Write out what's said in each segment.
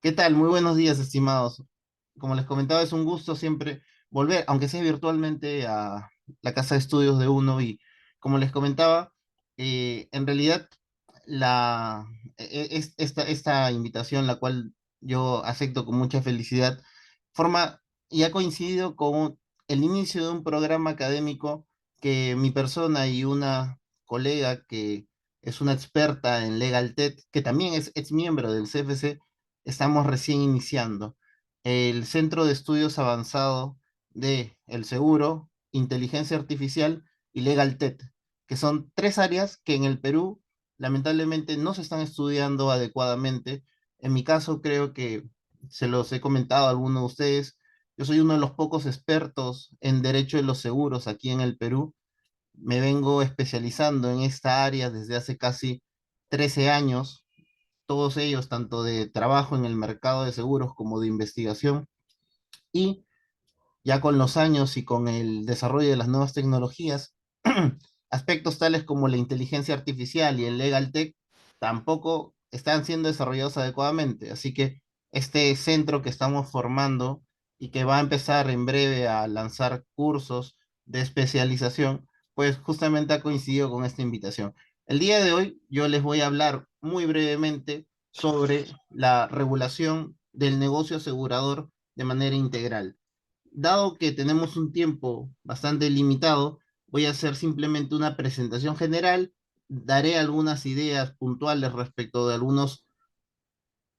¿Qué tal? Muy buenos días, estimados. Como les comentaba, es un gusto siempre volver, aunque sea virtualmente, a la casa de estudios de uno. Y como les comentaba, en realidad la, esta invitación, la cual yo acepto con mucha felicidad, forma y ha coincidido con el inicio de un programa académico que mi persona y una colega que es una experta en Legal Tech, que también es ex miembro del CFC, estamos recién iniciando. El Centro de Estudios Avanzado de el Seguro, Inteligencia Artificial y Legal Tech, que son tres áreas que en el Perú lamentablemente no se están estudiando adecuadamente. En mi caso, creo que se los he comentado a algunos de ustedes. Yo soy uno de los pocos expertos en derecho de los seguros aquí en el Perú. Me vengo especializando en esta área desde hace casi 13 años, todos ellos tanto de trabajo en el mercado de seguros como de investigación. Y ya con los años y con el desarrollo de las nuevas tecnologías, aspectos tales como la inteligencia artificial y el legal tech tampoco están siendo desarrollados adecuadamente. Así que este centro que estamos formando y que va a empezar en breve a lanzar cursos de especialización, pues justamente ha coincidido con esta invitación. El día de hoy yo les voy a hablar muy brevemente sobre la regulación del negocio asegurador de manera integral. Dado que tenemos un tiempo bastante limitado, voy a hacer simplemente una presentación general, daré algunas ideas puntuales respecto de algunos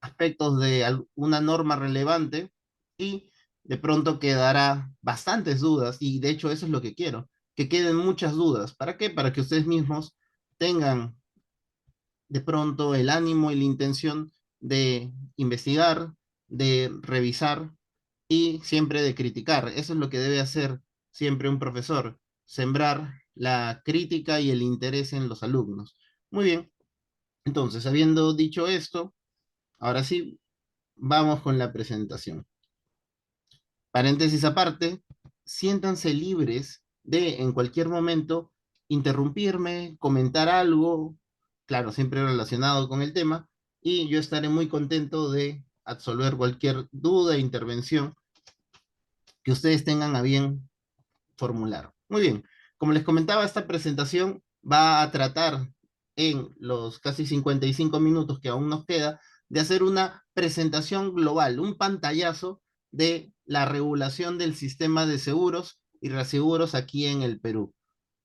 aspectos de una norma relevante y de pronto quedará bastantes dudas y de hecho eso es lo que quiero, que queden muchas dudas. ¿Para qué? Para que ustedes mismos tengan de pronto el ánimo y la intención de investigar, de revisar y siempre de criticar. Eso es lo que debe hacer siempre un profesor, sembrar la crítica y el interés en los alumnos. Muy bien, entonces, habiendo dicho esto, ahora sí, vamos con la presentación. Paréntesis aparte, siéntanse libres de en cualquier momento interrumpirme, comentar algo, claro, siempre relacionado con el tema, y yo estaré muy contento de absolver cualquier duda e intervención que ustedes tengan a bien formular. Muy bien, como les comentaba, esta presentación va a tratar en los casi 55 minutos que aún nos queda de hacer una presentación global, un pantallazo de la regulación del sistema de seguros y reaseguros aquí en el Perú.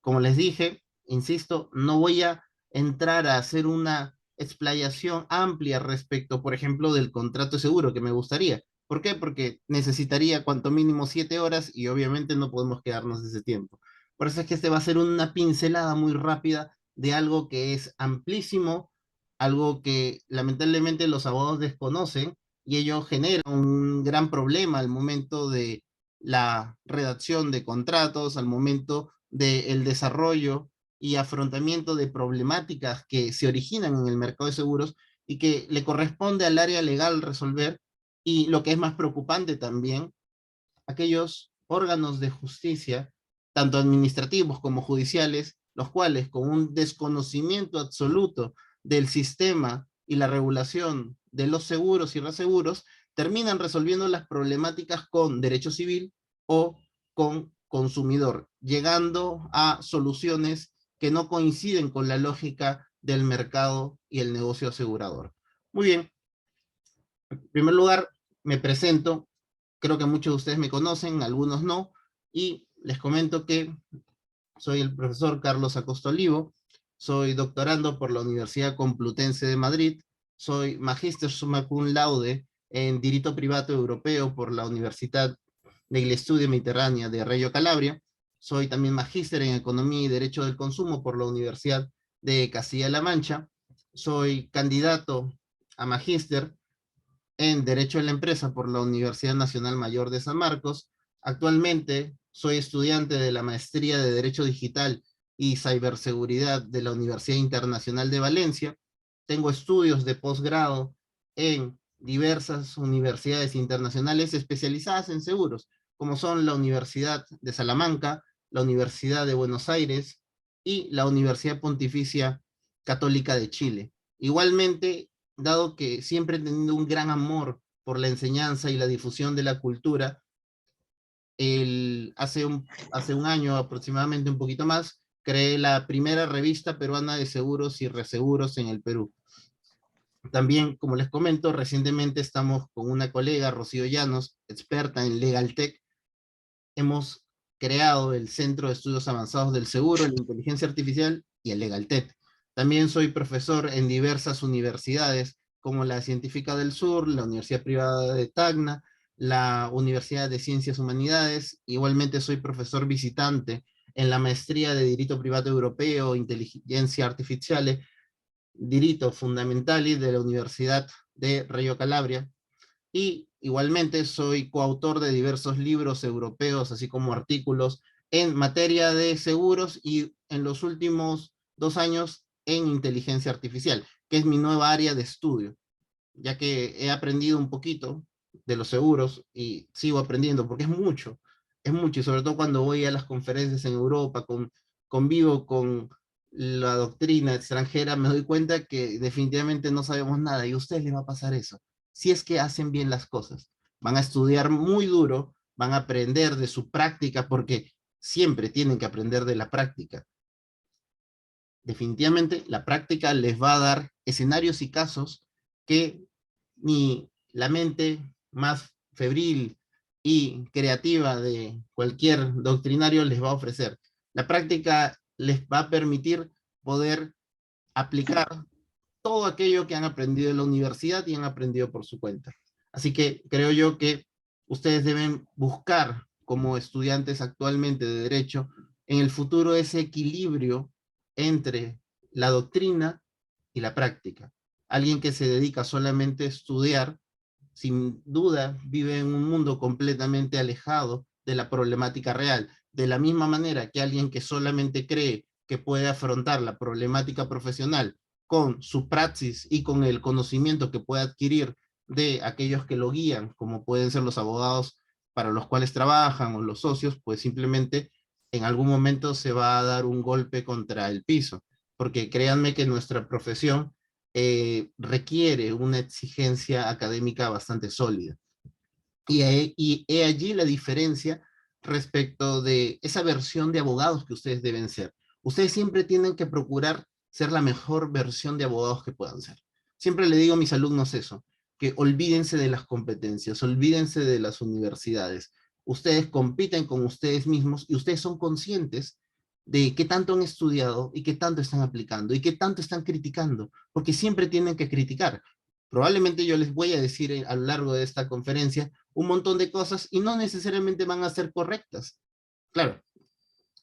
Como les dije, insisto, no voy a entrar a hacer una explayación amplia respecto, por ejemplo, del contrato de seguro que me gustaría. ¿Por qué? Porque necesitaría cuanto mínimo 7 horas y obviamente no podemos quedarnos ese tiempo. Por eso es que este va a ser una pincelada muy rápida de algo que es amplísimo, algo que lamentablemente los abogados desconocen y ello genera un gran problema al momento de la redacción de contratos, al momento del desarrollo y afrontamiento de problemáticas que se originan en el mercado de seguros y que le corresponde al área legal resolver, y lo que es más preocupante también, aquellos órganos de justicia, tanto administrativos como judiciales, los cuales con un desconocimiento absoluto del sistema y la regulación de los seguros y reaseguros, terminan resolviendo las problemáticas con derecho civil o con consumidor, llegando a soluciones que no coinciden con la lógica del mercado y el negocio asegurador. Muy bien, en primer lugar, me presento. Creo que muchos de ustedes me conocen, algunos no, y les comento que soy el profesor Carlos Acosta Olivo, soy doctorando por la Universidad Complutense de Madrid, soy magíster summa cum laude en Diritto Privato Europeo por la Universidad degli Studi Mediterránea de Reggio Calabria, soy también magíster en Economía y Derecho del Consumo por la Universidad de Castilla-La Mancha, soy candidato a magíster en Derecho de la Empresa por la Universidad Nacional Mayor de San Marcos. Actualmente soy estudiante de la Maestría de Derecho Digital y Ciberseguridad de la Universidad Internacional de Valencia. Tengo estudios de posgrado en diversas universidades internacionales especializadas en seguros, como son la Universidad de Salamanca, la Universidad de Buenos Aires y la Universidad Pontificia Católica de Chile. Igualmente, dado que siempre he tenido un gran amor por la enseñanza y la difusión de la cultura, hace un año aproximadamente, un poquito más, creé la primera revista peruana de seguros y reaseguros en el Perú. También, como les comento, recientemente estamos con una colega, Rocío Llanos, experta en LegalTech. Hemos creado el Centro de Estudios Avanzados del Seguro, la Inteligencia Artificial y el LegalTech. También soy profesor en diversas universidades, como la Científica del Sur, la Universidad Privada de Tacna, la Universidad de Ciencias Humanidades. Igualmente soy profesor visitante en la Maestría de Derecho Privado Europeo, Inteligencia Artificial, Diritto Fundamentali de la Universidad de Reggio Calabria, y igualmente soy coautor de diversos libros europeos, así como artículos en materia de seguros y en los últimos 2 años en inteligencia artificial, que es mi nueva área de estudio, ya que he aprendido un poquito de los seguros y sigo aprendiendo porque es mucho, y sobre todo cuando voy a las conferencias en Europa, convivo con la doctrina extranjera, me doy cuenta que definitivamente no sabemos nada y a ustedes les va a pasar eso. Si es que hacen bien las cosas, van a estudiar muy duro, van a aprender de su práctica, porque siempre tienen que aprender de la práctica. Definitivamente la práctica les va a dar escenarios y casos que ni la mente más febril y creativa de cualquier doctrinario les va a ofrecer. La práctica les va a permitir poder aplicar todo aquello que han aprendido en la universidad y han aprendido por su cuenta. Así que creo yo que ustedes deben buscar, como estudiantes actualmente de Derecho, en el futuro ese equilibrio entre la doctrina y la práctica. Alguien que se dedica solamente a estudiar, sin duda vive en un mundo completamente alejado de la problemática real. De la misma manera que alguien que solamente cree que puede afrontar la problemática profesional con su praxis y con el conocimiento que puede adquirir de aquellos que lo guían, como pueden ser los abogados para los cuales trabajan o los socios, pues simplemente en algún momento se va a dar un golpe contra el piso, porque créanme que nuestra profesión requiere una exigencia académica bastante sólida. Y he allí la diferencia respecto de esa versión de abogados que ustedes deben ser. Ustedes siempre tienen que procurar ser la mejor versión de abogados que puedan ser. Siempre le digo a mis alumnos eso, que olvídense de las competencias, olvídense de las universidades. Ustedes compiten con ustedes mismos y ustedes son conscientes de qué tanto han estudiado y qué tanto están aplicando y qué tanto están criticando, porque siempre tienen que criticar. Probablemente yo les voy a decir a lo largo de esta conferencia un montón de cosas y no necesariamente van a ser correctas. Claro,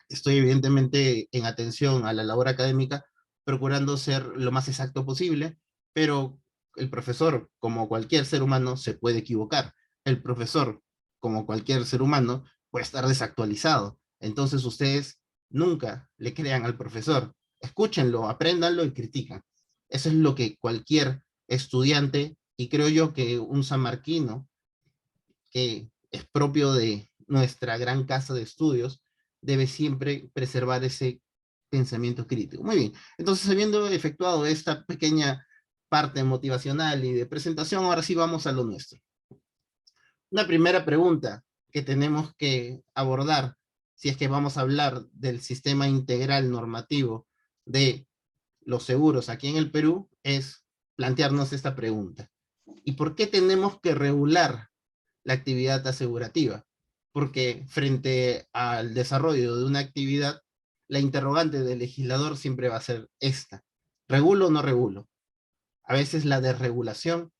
estoy evidentemente en atención a la labor académica, procurando ser lo más exacto posible, pero el profesor, como cualquier ser humano, se puede equivocar. El profesor, como cualquier ser humano, puede estar desactualizado. Entonces ustedes nunca le crean al profesor. Escúchenlo, apréndanlo y critican. Eso es lo que cualquier estudiante, y creo yo que un sanmarquino, que es propio de nuestra gran casa de estudios, debe siempre preservar ese pensamiento crítico. Muy bien, entonces habiendo efectuado esta pequeña parte motivacional y de presentación, ahora sí vamos a lo nuestro. Una primera pregunta que tenemos que abordar, si es que vamos a hablar del sistema integral normativo de los seguros aquí en el Perú, es plantearnos esta pregunta. ¿Y por qué tenemos que regular la actividad asegurativa? Porque frente al desarrollo de una actividad, la interrogante del legislador siempre va a ser esta: ¿regulo o no regulo? A veces la desregulación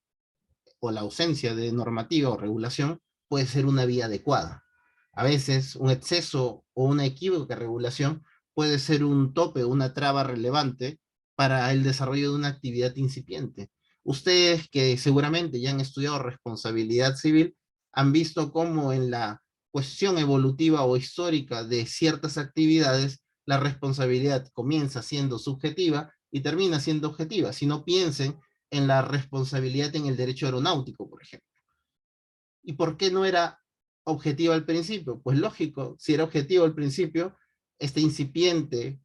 o la ausencia de normativa o regulación puede ser una vía adecuada. A veces un exceso o una equívoca regulación puede ser un tope o una traba relevante para el desarrollo de una actividad incipiente. Ustedes que seguramente ya han estudiado responsabilidad civil han visto cómo en la cuestión evolutiva o histórica de ciertas actividades la responsabilidad comienza siendo subjetiva y termina siendo objetiva. Si no, piensen en la responsabilidad en el derecho aeronáutico, por ejemplo. ¿Y por qué no era objetivo al principio? Pues lógico, si era objetivo al principio, este incipiente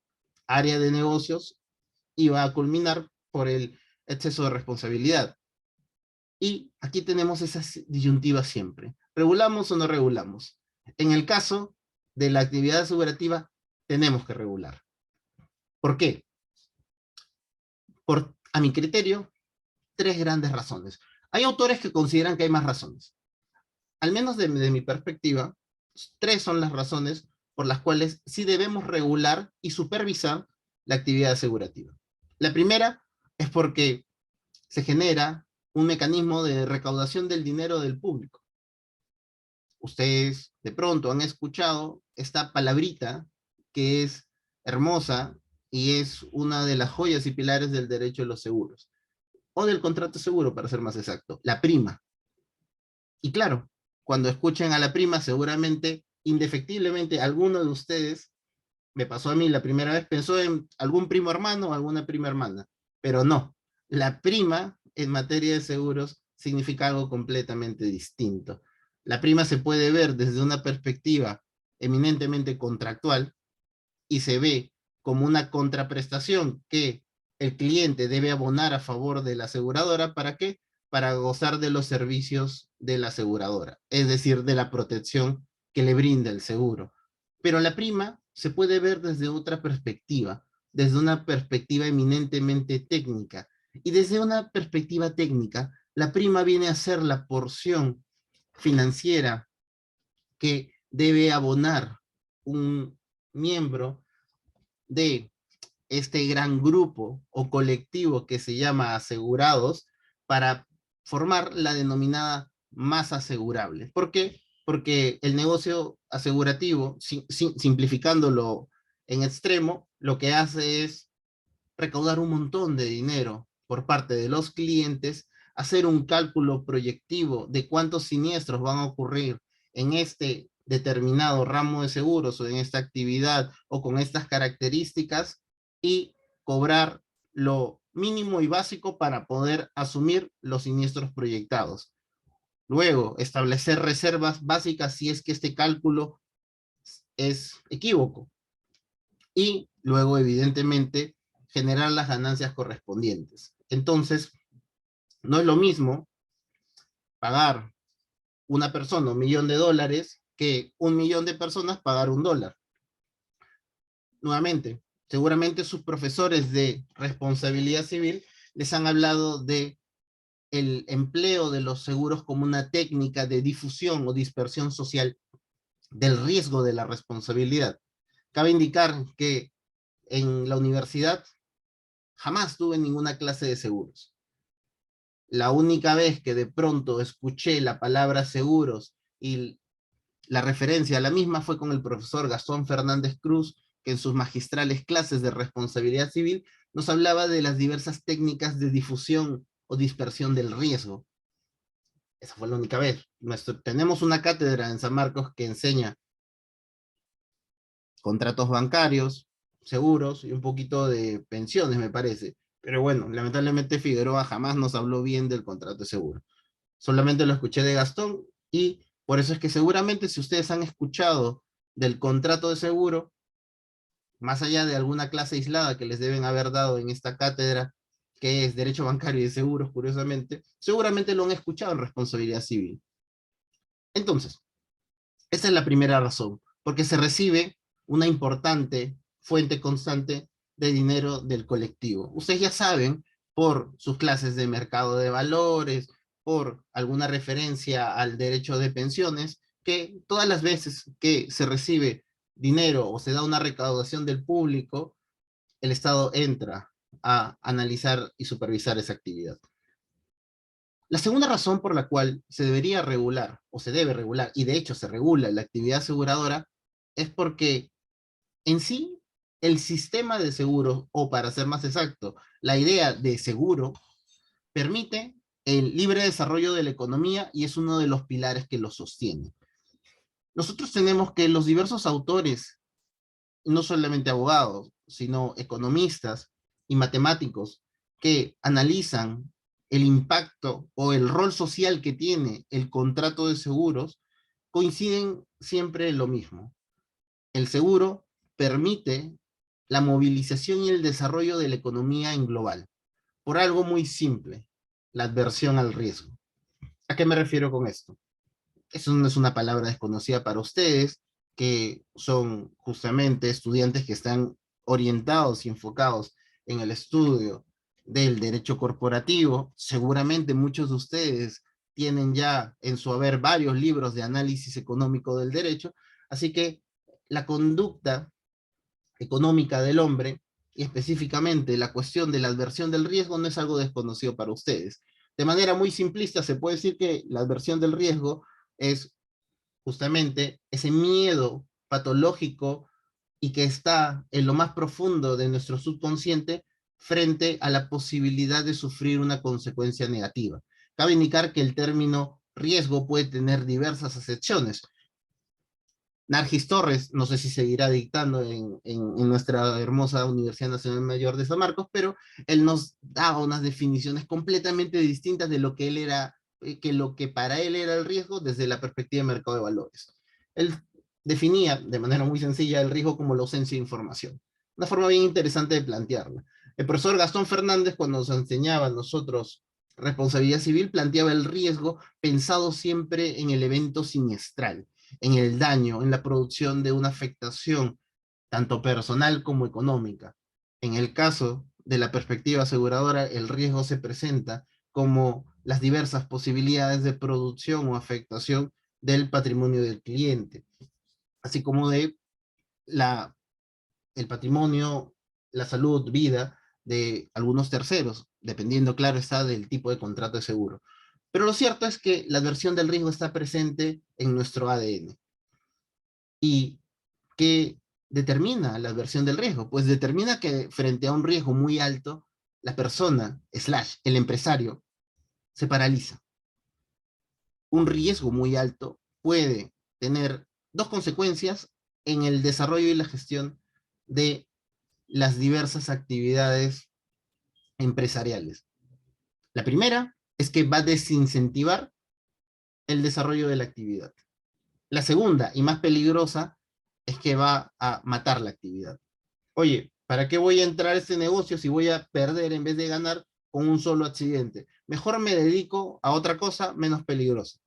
área de negocios iba a culminar por el exceso de responsabilidad. Y aquí tenemos esa disyuntiva siempre. ¿Regulamos o no regulamos? En el caso de la actividad asegurativa, tenemos que regular. ¿Por qué? A mi criterio, tres grandes razones. Hay autores que consideran que hay más razones. Al menos de mi perspectiva, tres son las razones por las cuales sí debemos regular y supervisar la actividad asegurativa. La primera es porque se genera un mecanismo de recaudación del dinero del público. Ustedes de pronto han escuchado esta palabrita que es hermosa y es una de las joyas y pilares del derecho de los seguros, o del contrato seguro, para ser más exacto, la prima. Y claro, cuando escuchen a la prima, seguramente, indefectiblemente, alguno de ustedes, me pasó a mí la primera vez, pensó en algún primo hermano o alguna prima hermana, pero no. La prima en materia de seguros significa algo completamente distinto. La prima se puede ver desde una perspectiva eminentemente contractual y se ve como una contraprestación que el cliente debe abonar a favor de la aseguradora. ¿Para qué? Para gozar de los servicios de la aseguradora, es decir, de la protección que le brinda el seguro. Pero la prima se puede ver desde otra perspectiva, desde una perspectiva eminentemente técnica. Y desde una perspectiva técnica, la prima viene a ser la porción financiera que debe abonar un miembro de este gran grupo o colectivo que se llama asegurados para formar la denominada masa asegurable. ¿Por qué? Porque el negocio asegurativo, simplificándolo en extremo, lo que hace es recaudar un montón de dinero por parte de los clientes, hacer un cálculo proyectivo de cuántos siniestros van a ocurrir en este determinado ramo de seguros o en esta actividad o con estas características y cobrar lo mínimo y básico para poder asumir los siniestros proyectados. Luego, establecer reservas básicas si es que este cálculo es equívoco. Y luego, evidentemente, generar las ganancias correspondientes. Entonces, no es lo mismo pagar una persona $1.000.000 que 1.000.000 de personas pagar $1. Nuevamente, seguramente sus profesores de responsabilidad civil les han hablado de el empleo de los seguros como una técnica de difusión o dispersión social del riesgo de la responsabilidad. Cabe indicar que en la universidad jamás tuve ninguna clase de seguros. La única vez que de pronto escuché la palabra seguros y la referencia a la misma fue con el profesor Gastón Fernández Cruz, que en sus magistrales clases de responsabilidad civil nos hablaba de las diversas técnicas de difusión o dispersión del riesgo. Esa fue la única vez. Tenemos una cátedra en San Marcos que enseña contratos bancarios, seguros y un poquito de pensiones, me parece. Pero bueno, lamentablemente Figueroa jamás nos habló bien del contrato de seguro. Solamente lo escuché de Gastón y por eso es que seguramente si ustedes han escuchado del contrato de seguro, más allá de alguna clase aislada que les deben haber dado en esta cátedra, que es Derecho Bancario y de Seguros, curiosamente, seguramente lo han escuchado en responsabilidad civil. Entonces, esa es la primera razón, porque se recibe una importante fuente constante de dinero del colectivo. Ustedes ya saben, por sus clases de mercado de valores, por alguna referencia al derecho de pensiones, que todas las veces que se recibe dinero o se da una recaudación del público, el Estado entra a analizar y supervisar esa actividad. La segunda razón por la cual se debería regular, o se debe regular, y de hecho se regula la actividad aseguradora, es porque en sí el sistema de seguro, o para ser más exacto, la idea de seguro, permite el libre desarrollo de la economía y es uno de los pilares que lo sostiene. Nosotros tenemos que los diversos autores, no solamente abogados, sino economistas y matemáticos, que analizan el impacto o el rol social que tiene el contrato de seguros, coinciden siempre en lo mismo. El seguro permite la movilización y el desarrollo de la economía en global, por algo muy simple, la adversión al riesgo. ¿A qué me refiero con esto? Eso no es una palabra desconocida para ustedes, que son justamente estudiantes que están orientados y enfocados en el estudio del derecho corporativo. Seguramente muchos de ustedes tienen ya en su haber varios libros de análisis económico del derecho, así que la conducta económica del hombre y específicamente la cuestión de la adversión del riesgo no es algo desconocido para ustedes. De manera muy simplista se puede decir que la adversión del riesgo es justamente ese miedo patológico y que está en lo más profundo de nuestro subconsciente frente a la posibilidad de sufrir una consecuencia negativa. Cabe indicar que el término riesgo puede tener diversas acepciones. Nargis Torres, no sé si seguirá dictando en nuestra hermosa Universidad Nacional Mayor de San Marcos, pero él nos da unas definiciones completamente distintas de lo que él era, que lo que para él era el riesgo desde la perspectiva de mercado de valores. Él definía de manera muy sencilla el riesgo como la ausencia de información. Una forma bien interesante de plantearla. El profesor Gastón Fernández, cuando nos enseñaba a nosotros responsabilidad civil, planteaba el riesgo pensado siempre en el evento siniestral, en el daño, en la producción de una afectación, tanto personal como económica. En el caso de la perspectiva aseguradora, el riesgo se presenta como las diversas posibilidades de producción o afectación del patrimonio del cliente, así como de la, el patrimonio, la salud, vida de algunos terceros, dependiendo, claro está, del tipo de contrato de seguro. Pero lo cierto es que la adversión del riesgo está presente en nuestro ADN. ¿Y qué determina la adversión del riesgo? Pues determina que frente a un riesgo muy alto, la persona, slash, el empresario, se paraliza. Un riesgo muy alto puede tener dos consecuencias en el desarrollo y la gestión de las diversas actividades empresariales. La primera es que va a desincentivar el desarrollo de la actividad. La segunda y más peligrosa es que va a matar la actividad. Oye, ¿para qué voy a entrar a este negocio si voy a perder en vez de ganar con un solo accidente? Mejor me dedico a otra cosa menos peligrosa.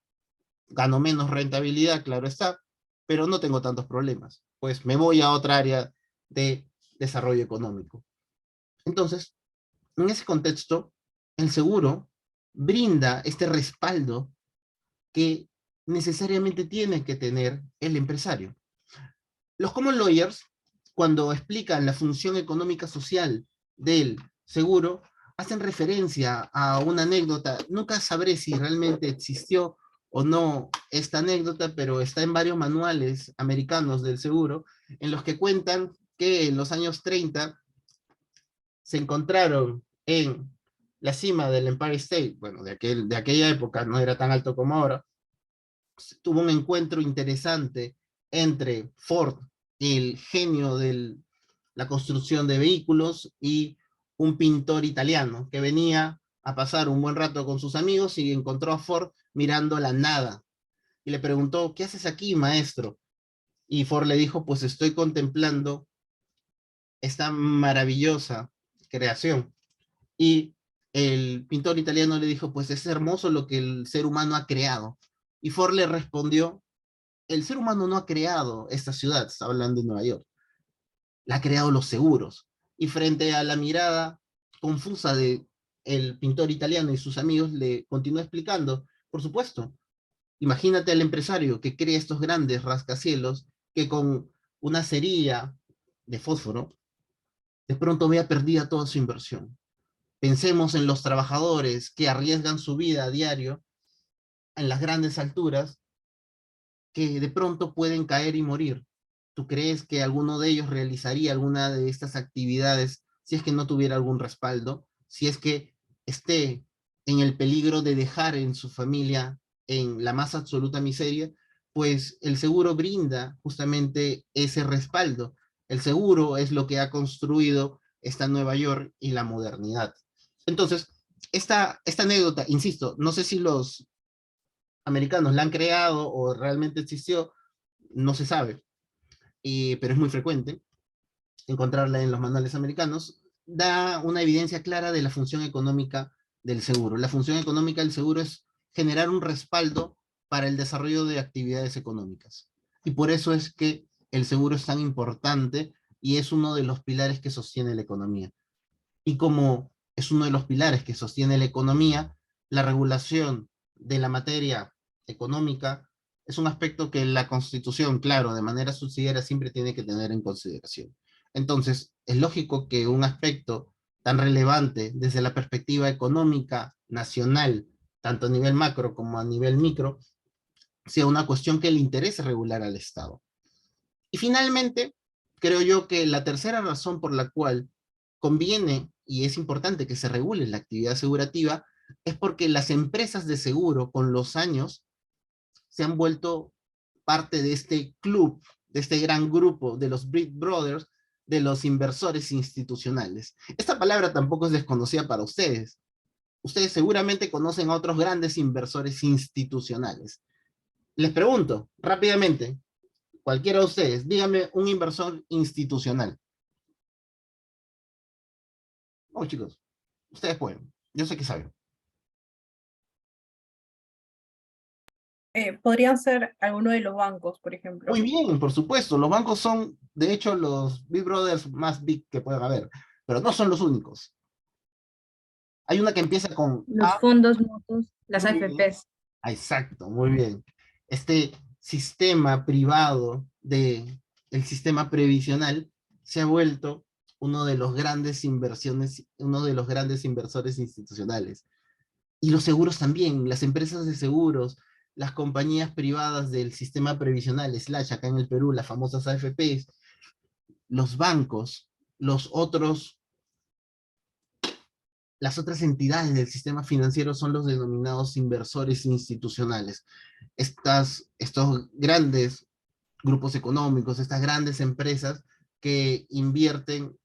Gano menos rentabilidad, claro está, pero no tengo tantos problemas. Pues me voy a otra área de desarrollo económico. Entonces, en ese contexto, el seguro brinda este respaldo que necesariamente tiene que tener el empresario. Los common lawyers, cuando explican la función económica social del seguro, hacen referencia a una anécdota. Nunca sabré si realmente existió o no esta anécdota, pero está en varios manuales americanos del seguro, en los que cuentan que en los años 30 se encontraron en la cima del Empire State, bueno, de aquella época, no era tan alto como ahora, tuvo un encuentro interesante entre Ford, el genio de la construcción de vehículos, y un pintor italiano que venía a pasar un buen rato con sus amigos y encontró a Ford mirando la nada. Y le preguntó, ¿qué haces aquí, maestro? Y Ford le dijo, pues estoy contemplando esta maravillosa creación. Y el pintor italiano le dijo, pues es hermoso lo que el ser humano ha creado. Y Ford le respondió, el ser humano no ha creado esta ciudad, está hablando de Nueva York, la ha creado los seguros. Y frente a la mirada confusa de el pintor italiano y sus amigos, le continuó explicando, por supuesto, imagínate al empresario que crea estos grandes rascacielos que con una cerilla de fósforo de pronto vea perdida toda su inversión. Pensemos en los trabajadores que arriesgan su vida a diario en las grandes alturas, que de pronto pueden caer y morir. ¿Tú crees que alguno de ellos realizaría alguna de estas actividades si es que no tuviera algún respaldo? Si es que esté en el peligro de dejar en su familia en la más absoluta miseria, pues el seguro brinda justamente ese respaldo. El seguro es lo que ha construido esta Nueva York y la modernidad. Entonces, esta anécdota, insisto, no sé si los americanos la han creado o realmente existió, no se sabe, pero es muy frecuente encontrarla en los manuales americanos, da una evidencia clara de la función económica del seguro. La función económica del seguro es generar un respaldo para el desarrollo de actividades económicas. Y por eso es que el seguro es tan importante y es uno de los pilares que sostiene la economía. Y como es uno de los pilares que sostiene la economía, la regulación de la materia económica es un aspecto que la Constitución, claro, de manera subsidiaria siempre tiene que tener en consideración. Entonces, es lógico que un aspecto tan relevante desde la perspectiva económica nacional, tanto a nivel macro como a nivel micro, sea una cuestión que le interese regular al Estado. Y finalmente, creo yo que la tercera razón por la cual conviene y es importante que se regule la actividad asegurativa es porque las empresas de seguro con los años se han vuelto parte de este club, de este gran grupo de los Big Brothers, de los inversores institucionales. Esta palabra tampoco es desconocida para ustedes. Ustedes seguramente conocen a otros grandes inversores institucionales. Les pregunto rápidamente, cualquiera de ustedes, díganme un inversor institucional. Oh, chicos, ustedes pueden. Yo sé que saben. Podrían ser alguno de los bancos, por ejemplo. Muy bien, por supuesto. Los bancos son, de hecho, los Big Brothers más big que pueden haber, pero no son los únicos. Hay una que empieza con Los A. fondos mutuos, las Muy bien. AFPs. Ah, exacto, muy bien. Este sistema privado el sistema previsional se ha vuelto uno de los grandes inversiones, uno de los grandes inversores institucionales. Y los seguros también, las empresas de seguros, las compañías privadas del sistema previsional, slash acá en el Perú, las famosas AFPs, los bancos, los otros, las otras entidades del sistema financiero son los denominados inversores institucionales. Estos grandes grupos económicos, estas grandes empresas que invierten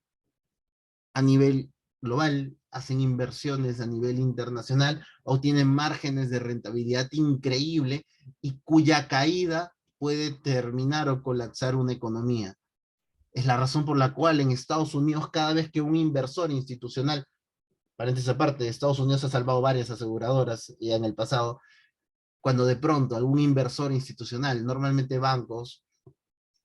a nivel global, hacen inversiones a nivel internacional, obtienen márgenes de rentabilidad increíble y cuya caída puede terminar o colapsar una economía. Es la razón por la cual en Estados Unidos cada vez que un inversor institucional, paréntesis aparte, Estados Unidos ha salvado varias aseguradoras ya en el pasado, cuando de pronto algún inversor institucional, normalmente bancos,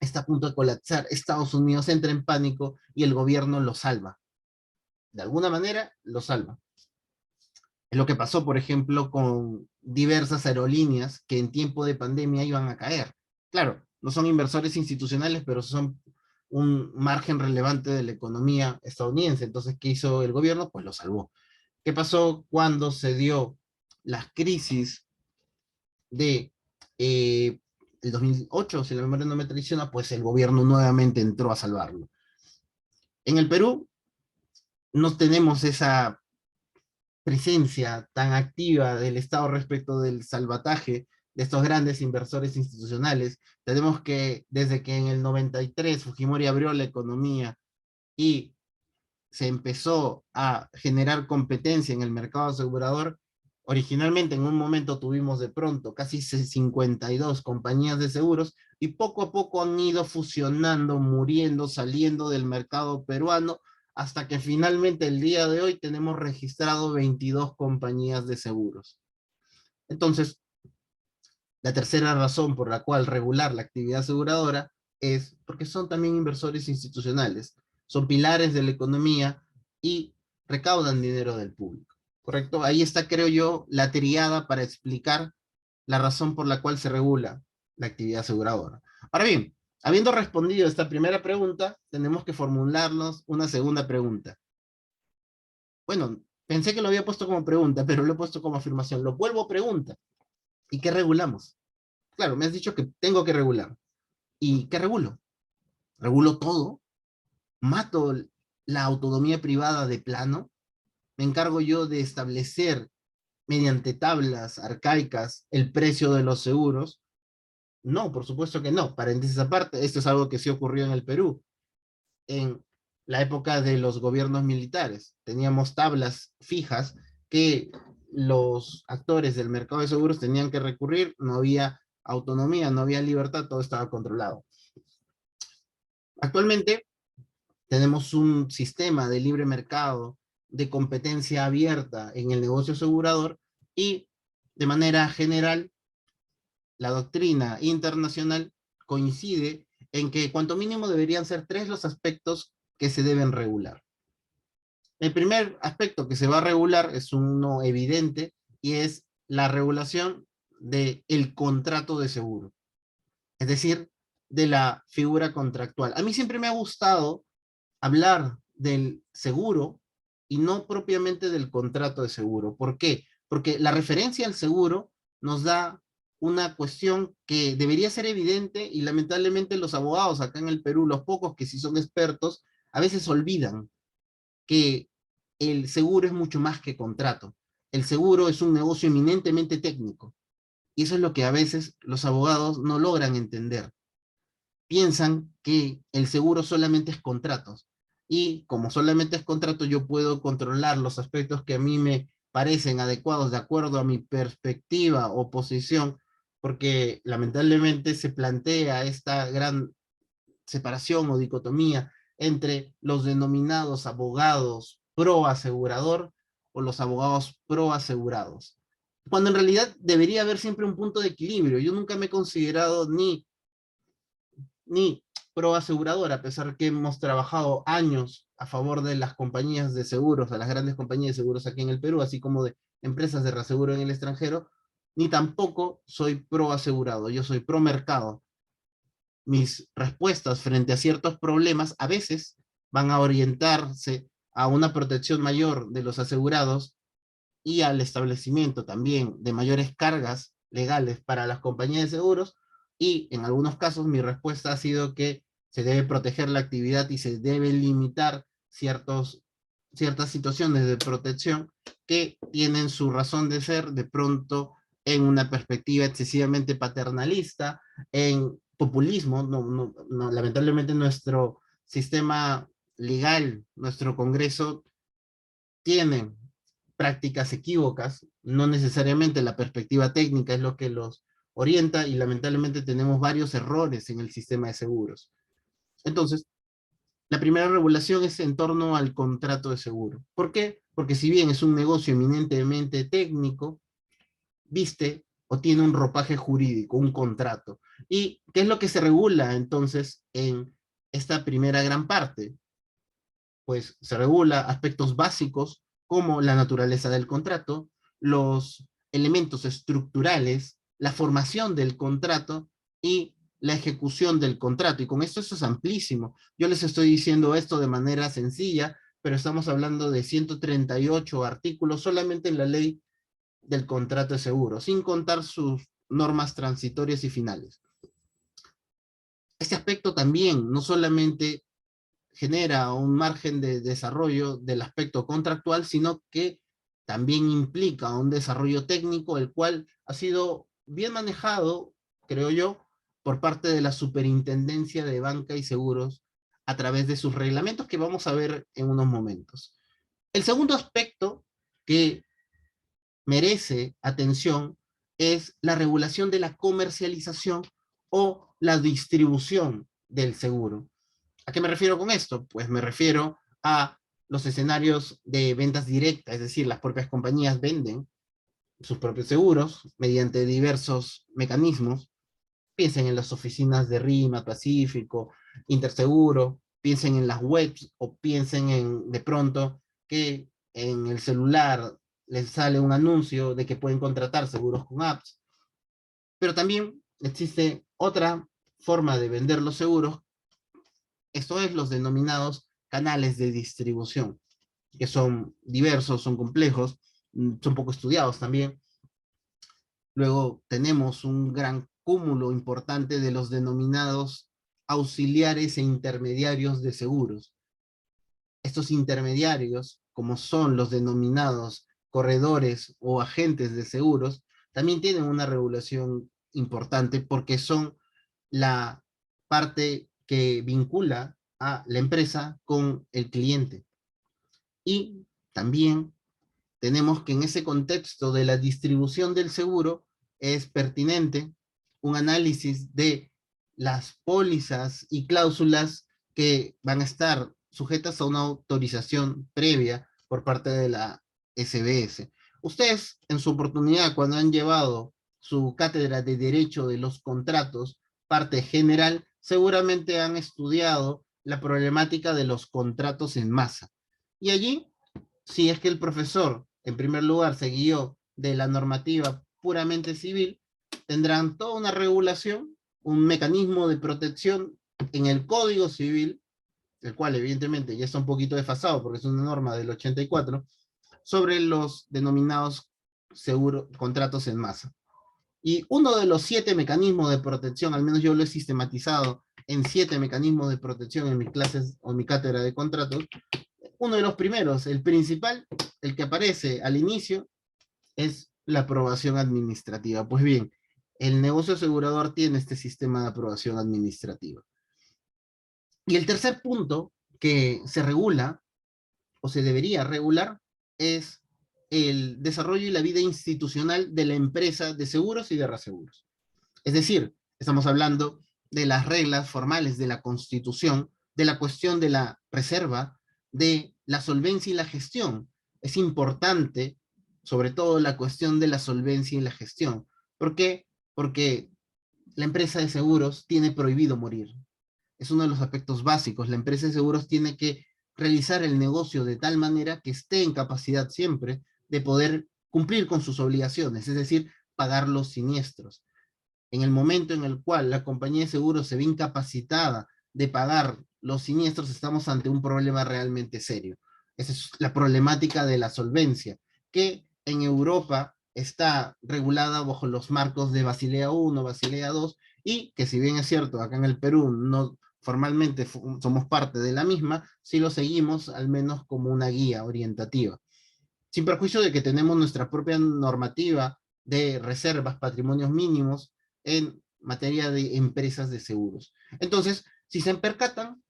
está a punto de colapsar, Estados Unidos entra en pánico y el gobierno lo salva. De alguna manera lo salva. Es lo que pasó, por ejemplo, con diversas aerolíneas que en tiempo de pandemia iban a caer. Claro, no son inversores institucionales, pero son un margen relevante de la economía estadounidense. Entonces, ¿qué hizo el gobierno? Pues lo salvó. ¿Qué pasó cuando se dio la crisis de el 2008, si la memoria no me traiciona? Pues el gobierno nuevamente entró a salvarlo. En el Perú no tenemos esa presencia tan activa del Estado respecto del salvataje de estos grandes inversores institucionales. Tenemos que, desde que en el 93 Fujimori abrió la economía y se empezó a generar competencia en el mercado asegurador, originalmente en un momento tuvimos de pronto casi 52 compañías de seguros y poco a poco han ido fusionando, muriendo, saliendo del mercado peruano, hasta que finalmente el día de hoy tenemos registrado 22 compañías de seguros. Entonces, la tercera razón por la cual regular la actividad aseguradora es porque son también inversores institucionales, son pilares de la economía y recaudan dinero del público, ¿correcto? Ahí está, creo yo, la triada para explicar la razón por la cual se regula la actividad aseguradora. Ahora bien, habiendo respondido esta primera pregunta, tenemos que formularnos una segunda pregunta. Bueno, pensé que lo había puesto como pregunta, pero lo he puesto como afirmación. Lo vuelvo pregunta. ¿Y qué regulamos? Claro, me has dicho que tengo que regular. ¿Y qué regulo? ¿Regulo todo? ¿Mato la autonomía privada de plano? ¿Me encargo yo de establecer mediante tablas arcaicas el precio de los seguros? No, por supuesto que no. Paréntesis aparte, esto es algo que sí ocurrió en el Perú. En la época de los gobiernos militares, teníamos tablas fijas que los actores del mercado de seguros tenían que recurrir, no había autonomía, no había libertad, todo estaba controlado. Actualmente tenemos un sistema de libre mercado, de competencia abierta en el negocio asegurador y de manera general, la doctrina internacional coincide en que cuanto mínimo deberían ser tres los aspectos que se deben regular. El primer aspecto que se va a regular es uno evidente y es la regulación del contrato de seguro, es decir, de la figura contractual. A mí siempre me ha gustado hablar del seguro y no propiamente del contrato de seguro. ¿Por qué? Porque la referencia al seguro nos da una cuestión que debería ser evidente y lamentablemente los abogados acá en el Perú, los pocos que sí son expertos, a veces olvidan que el seguro es mucho más que contrato. El seguro es un negocio eminentemente técnico y eso es lo que a veces los abogados no logran entender. Piensan que el seguro solamente es contratos. Y como solamente es contrato, yo puedo controlar los aspectos que a mí me parecen adecuados de acuerdo a mi perspectiva o posición, porque lamentablemente se plantea esta gran separación o dicotomía entre los denominados abogados pro asegurador o los abogados pro asegurados. Cuando en realidad debería haber siempre un punto de equilibrio. Yo nunca me he considerado ni pro aseguradora, a pesar que hemos trabajado años a favor de las compañías de seguros, a las grandes compañías de seguros aquí en el Perú, así como de empresas de reaseguro en el extranjero, ni tampoco soy pro asegurado, yo soy pro mercado. Mis respuestas frente a ciertos problemas a veces van a orientarse a una protección mayor de los asegurados y al establecimiento también de mayores cargas legales para las compañías de seguros, y en algunos casos mi respuesta ha sido que se debe proteger la actividad y se debe limitar ciertas situaciones de protección que tienen su razón de ser de pronto en una perspectiva excesivamente paternalista, en populismo. Lamentablemente nuestro sistema legal, nuestro Congreso, tiene prácticas equívocas, no necesariamente la perspectiva técnica es lo que los orienta y lamentablemente tenemos varios errores en el sistema de seguros. Entonces, la primera regulación es en torno al contrato de seguro. ¿Por qué? Porque si bien es un negocio eminentemente técnico, viste o tiene un ropaje jurídico, un contrato. ¿Y qué es lo que se regula entonces en esta primera gran parte? Pues se regula aspectos básicos como la naturaleza del contrato, los elementos estructurales, la formación del contrato y la ejecución del contrato. Y con esto es amplísimo. Yo les estoy diciendo esto de manera sencilla, pero estamos hablando de 138 artículos solamente en la ley del contrato de seguro, sin contar sus normas transitorias y finales. Este aspecto también no solamente genera un margen de desarrollo del aspecto contractual, sino que también implica un desarrollo técnico, el cual ha sido bien manejado, creo yo, por parte de la Superintendencia de Banca y Seguros a través de sus reglamentos que vamos a ver en unos momentos. El segundo aspecto que merece atención es la regulación de la comercialización o la distribución del seguro. ¿A qué me refiero con esto? Pues me refiero a los escenarios de ventas directas, es decir, las propias compañías venden sus propios seguros mediante diversos mecanismos. Piensen en las oficinas de RIMA, Pacífico, Interseguro, piensen en las webs o piensen en de pronto que en el celular les sale un anuncio de que pueden contratar seguros con apps. Pero también existe otra forma de vender los seguros. Esto es los denominados canales de distribución, que son diversos, son complejos, son poco estudiados también. Luego tenemos un gran cúmulo importante de los denominados auxiliares e intermediarios de seguros. Estos intermediarios, como son los denominados corredores o agentes de seguros, también tienen una regulación importante porque son la parte que vincula a la empresa con el cliente. Y también tenemos que en ese contexto de la distribución del seguro es pertinente un análisis de las pólizas y cláusulas que van a estar sujetas a una autorización previa por parte de la SBS. Ustedes, en su oportunidad, cuando han llevado su cátedra de Derecho de los Contratos, parte general, seguramente han estudiado la problemática de los contratos en masa. Y allí, si es que el profesor, en primer lugar, se guió de la normativa puramente civil, tendrán toda una regulación, un mecanismo de protección en el Código Civil, el cual evidentemente ya está un poquito desfasado porque es una norma del 84, sobre los denominados contratos en masa. Y uno de los 7 mecanismos de protección, al menos yo lo he sistematizado en 7 mecanismos de protección en mis clases o mi cátedra de contratos, uno de los primeros, el principal, el que aparece al inicio, es la aprobación administrativa. Pues bien, el negocio asegurador tiene este sistema de aprobación administrativa. Y el tercer punto que se regula, o se debería regular, es el desarrollo y la vida institucional de la empresa de seguros y de reaseguros. Es decir, estamos hablando de las reglas formales de la Constitución, de la cuestión de la reserva, de la solvencia y la gestión. Es importante, sobre todo, la cuestión de la solvencia y la gestión. ¿Por qué? Porque la empresa de seguros tiene prohibido morir. Es uno de los aspectos básicos. La empresa de seguros tiene que realizar el negocio de tal manera que esté en capacidad siempre de poder cumplir con sus obligaciones, es decir, pagar los siniestros. En el momento en el cual la compañía de seguros se ve incapacitada de pagar los siniestros, estamos ante un problema realmente serio. Esa es la problemática de la solvencia, que en Europa está regulada bajo los marcos de Basilea I, Basilea II, y que si bien es cierto, acá en el Perú no formalmente somos parte de la misma, sí lo seguimos al menos como una guía orientativa. Sin perjuicio de que tenemos nuestra propia normativa de reservas, patrimonios mínimos en materia de empresas de seguros. Entonces, si se percatan,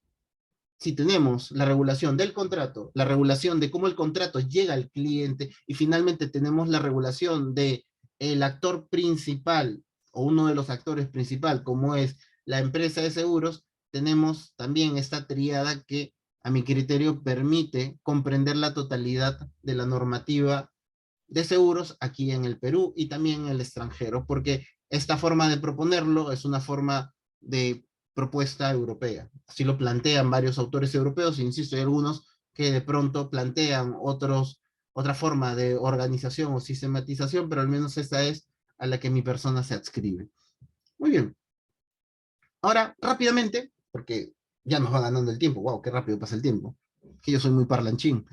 si tenemos la regulación del contrato, la regulación de cómo el contrato llega al cliente y finalmente tenemos la regulación de el actor principal o uno de los actores principales, como es la empresa de seguros, tenemos también esta tríada que a mi criterio permite comprender la totalidad de la normativa de seguros aquí en el Perú y también en el extranjero, porque esta forma de proponerlo es una forma de propuesta europea. Así lo plantean varios autores europeos, e insisto, hay algunos que de pronto plantean otra forma de organización o sistematización, pero al menos esta es a la que mi persona se adscribe. Muy bien. Ahora, rápidamente, porque ya nos va ganando el tiempo. Wow, qué rápido pasa el tiempo. Que yo soy muy parlanchín.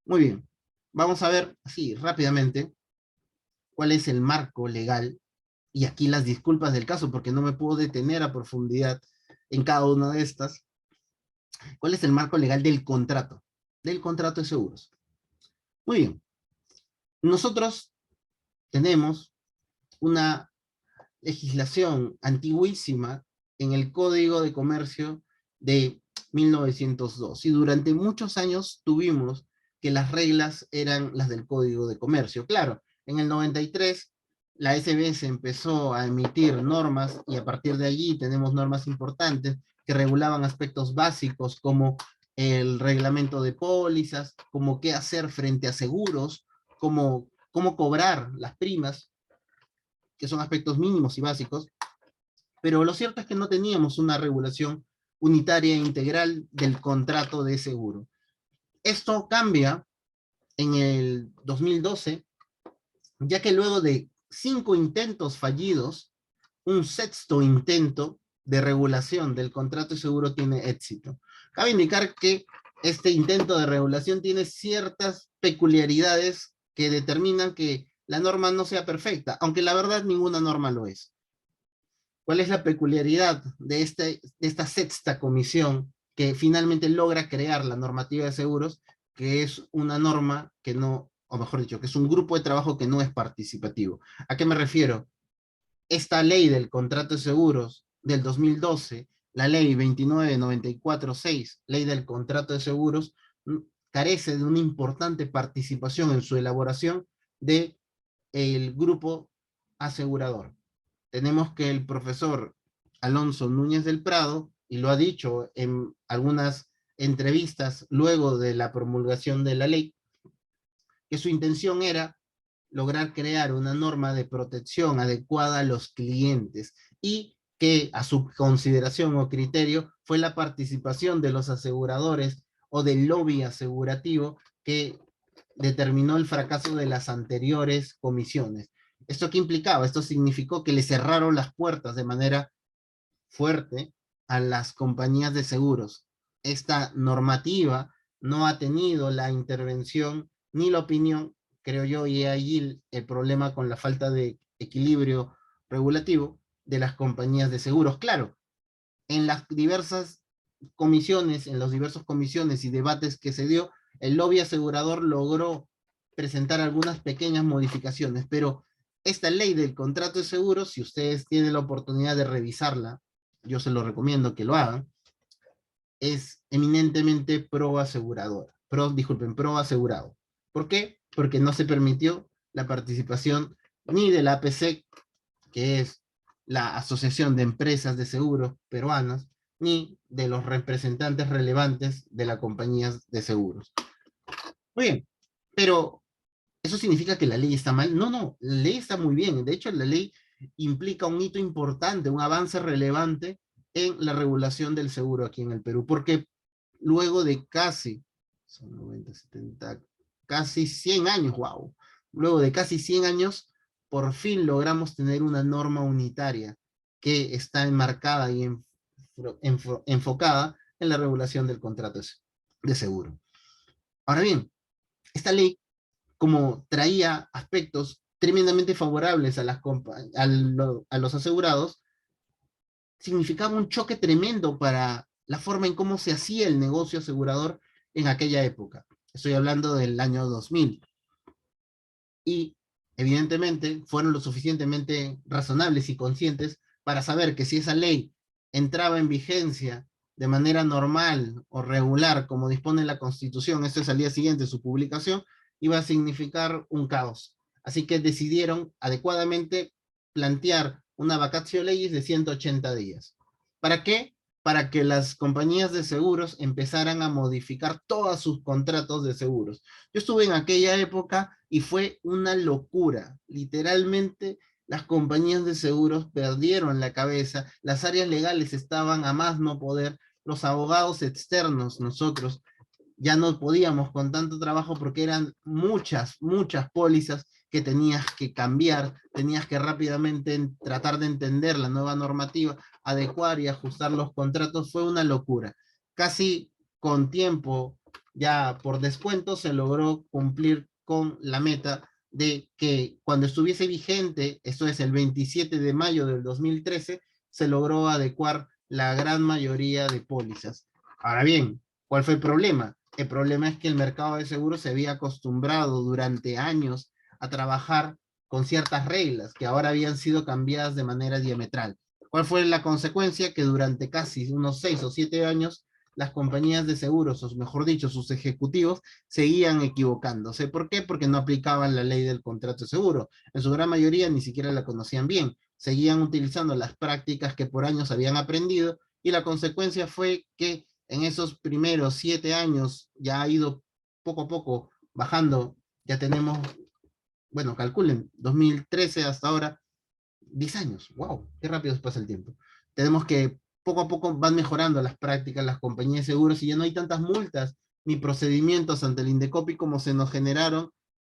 Muy bien. Vamos a ver, así, rápidamente, cuál es el marco legal, y aquí las disculpas del caso, porque no me puedo detener a profundidad en cada una de estas. ¿Cuál es el marco legal del contrato de seguros? Muy bien. Nosotros tenemos una legislación antiguísima en el Código de Comercio de 1902, y durante muchos años tuvimos que las reglas eran las del Código de Comercio. Claro, en el 93 la SBS empezó a emitir normas y a partir de allí tenemos normas importantes que regulaban aspectos básicos como el reglamento de pólizas, como qué hacer frente a seguros, cómo cobrar las primas, que son aspectos mínimos y básicos, pero lo cierto es que no teníamos una regulación unitaria e integral del contrato de seguro. Esto cambia en el 2012, ya que luego de 5 intentos fallidos, un sexto intento de regulación del contrato de seguro tiene éxito. Cabe indicar que este intento de regulación tiene ciertas peculiaridades que determinan que la norma no sea perfecta, aunque la verdad ninguna norma lo es. ¿Cuál es la peculiaridad de esta sexta comisión que finalmente logra crear la normativa de seguros, que es una norma que no, o mejor dicho, que es un grupo de trabajo que no es participativo? ¿A qué me refiero? Esta ley del contrato de seguros del 2012, la ley 2994-6, ley del contrato de seguros, carece de una importante participación en su elaboración de el grupo asegurador. Tenemos que el profesor Alonso Núñez del Prado, y lo ha dicho en algunas entrevistas luego de la promulgación de la ley, que su intención era lograr crear una norma de protección adecuada a los clientes y que a su consideración o criterio fue la participación de los aseguradores o del lobby asegurativo que determinó el fracaso de las anteriores comisiones. ¿Esto qué implicaba? Esto significó que le cerraron las puertas de manera fuerte a las compañías de seguros. Esta normativa no ha tenido la intervención ni la opinión, creo yo, y ahí el problema con la falta de equilibrio regulativo de las compañías de seguros. Claro, en las diversas comisiones, en las diversas comisiones y debates que se dio, el lobby asegurador logró presentar algunas pequeñas modificaciones, pero esta ley del contrato de seguros, si ustedes tienen la oportunidad de revisarla, yo se lo recomiendo que lo hagan, es eminentemente pro aseguradora, pro asegurado. ¿Por qué? Porque no se permitió la participación ni de la APC, que es la Asociación de Empresas de Seguros Peruanas, ni de los representantes relevantes de las compañías de seguros. Muy bien, pero ¿eso significa que la ley está mal? No, no, la ley está muy bien. De hecho, la ley implica un hito importante, un avance relevante en la regulación del seguro aquí en el Perú, porque luego de casi, son 90, 70, casi 100 años, wow, luego de casi 100 años, por fin logramos tener una norma unitaria que está enmarcada y enfocada en la regulación del contrato de seguro. Ahora bien, esta ley, como traía aspectos tremendamente favorables a, a los asegurados, significaba un choque tremendo para la forma en cómo se hacía el negocio asegurador en aquella época. Estoy hablando del año 2000. Y evidentemente fueron lo suficientemente razonables y conscientes para saber que si esa ley entraba en vigencia de manera normal o regular, como dispone la Constitución, esto es al día siguiente de su publicación, iba a significar un caos. Así que decidieron adecuadamente plantear una vacatio legis de 180 días. ¿Para qué? Para que las compañías de seguros empezaran a modificar todos sus contratos de seguros. Yo estuve en aquella época y fue una locura. Literalmente las compañías de seguros perdieron la cabeza, las áreas legales estaban a más no poder, los abogados externos, nosotros, ya no podíamos con tanto trabajo porque eran muchas, muchas pólizas que tenías que cambiar, tenías que rápidamente tratar de entender la nueva normativa, adecuar y ajustar los contratos, fue una locura. Casi con tiempo, ya por descuento, se logró cumplir con la meta de que cuando estuviese vigente, esto es el 27 de mayo del 2013, se logró adecuar la gran mayoría de pólizas. Ahora bien, ¿cuál fue el problema? El problema es que el mercado de seguros se había acostumbrado durante años a trabajar con ciertas reglas que ahora habían sido cambiadas de manera diametral. ¿Cuál fue la consecuencia? Que durante casi unos 6 o 7 años las compañías de seguros, o mejor dicho, sus ejecutivos, seguían equivocándose. ¿Por qué? Porque no aplicaban la ley del contrato de seguro. En su gran mayoría ni siquiera la conocían bien. Seguían utilizando las prácticas que por años habían aprendido y la consecuencia fue que en esos primeros 7 años ya ha ido poco a poco bajando. Ya tenemos, bueno, calculen, 2013 hasta ahora, 10 años. ¡Wow! Qué rápido se pasa el tiempo. Tenemos que poco a poco van mejorando las prácticas, las compañías de seguros y ya no hay tantas multas ni procedimientos ante el Indecopi como se nos generaron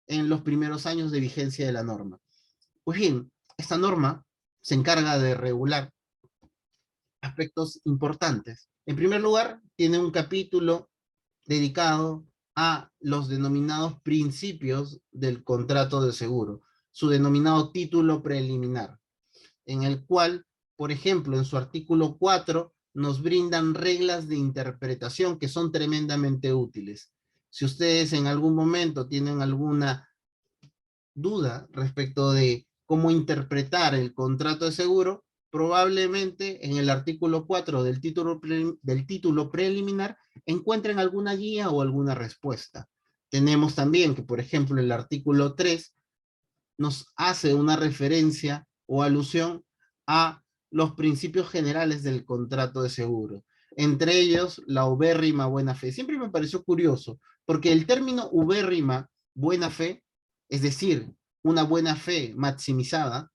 en los primeros años de vigencia de la norma. Pues bien, esta norma se encarga de regular aspectos importantes. En primer lugar, tiene un capítulo dedicado a los denominados principios del contrato de seguro, su denominado título preliminar, en el cual, por ejemplo, en su artículo 4, nos brindan reglas de interpretación que son tremendamente útiles. Si ustedes en algún momento tienen alguna duda respecto de cómo interpretar el contrato de seguro, probablemente en el artículo 4 del título preliminar encuentren alguna guía o alguna respuesta. Tenemos también que, por ejemplo, el artículo 3 nos hace una referencia o alusión a los principios generales del contrato de seguro. Entre ellos, la ubérrima buena fe. Siempre me pareció curioso, porque el término ubérrima buena fe, es decir, una buena fe maximizada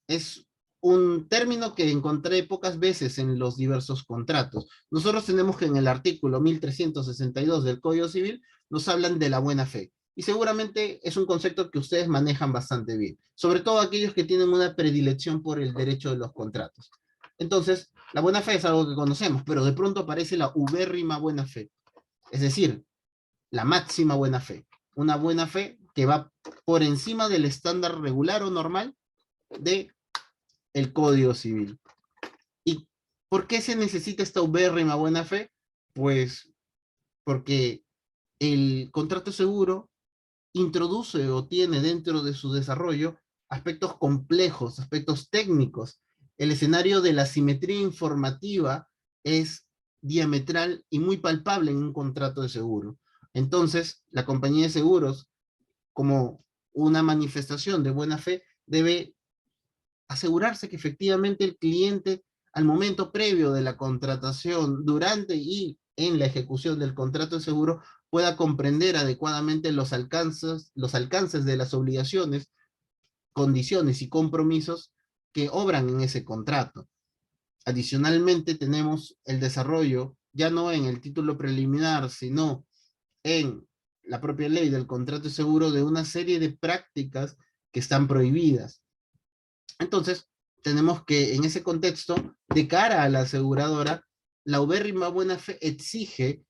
es un término que encontré pocas veces en los diversos contratos. Nosotros tenemos que en el artículo 1362 del Código Civil nos hablan de la buena fe. Y seguramente es un concepto que ustedes manejan bastante bien, sobre todo aquellos que tienen una predilección por el derecho de los contratos. Entonces, la buena fe es algo que conocemos, pero de pronto aparece la ubérrima buena fe, es decir, la máxima buena fe. Una buena fe que va por encima del estándar regular o normal de el Código Civil. ¿Y por qué se necesita esta ubérrima buena fe? Pues porque el contrato seguro introduce o tiene dentro de su desarrollo aspectos complejos, aspectos técnicos. El escenario de la simetría informativa es diametral y muy palpable en un contrato de seguro. Entonces, la compañía de seguros, como una manifestación de buena fe, debe asegurarse que efectivamente el cliente, al momento previo de la contratación, durante y en la ejecución del contrato de seguro, pueda comprender adecuadamente los alcances de las obligaciones, condiciones y compromisos que obran en ese contrato. Adicionalmente, tenemos el desarrollo, ya no en el título preliminar, sino en la propia ley del contrato de seguro, de una serie de prácticas que están prohibidas. Entonces, tenemos que en ese contexto, de cara a la aseguradora, la ubérrima buena fe exige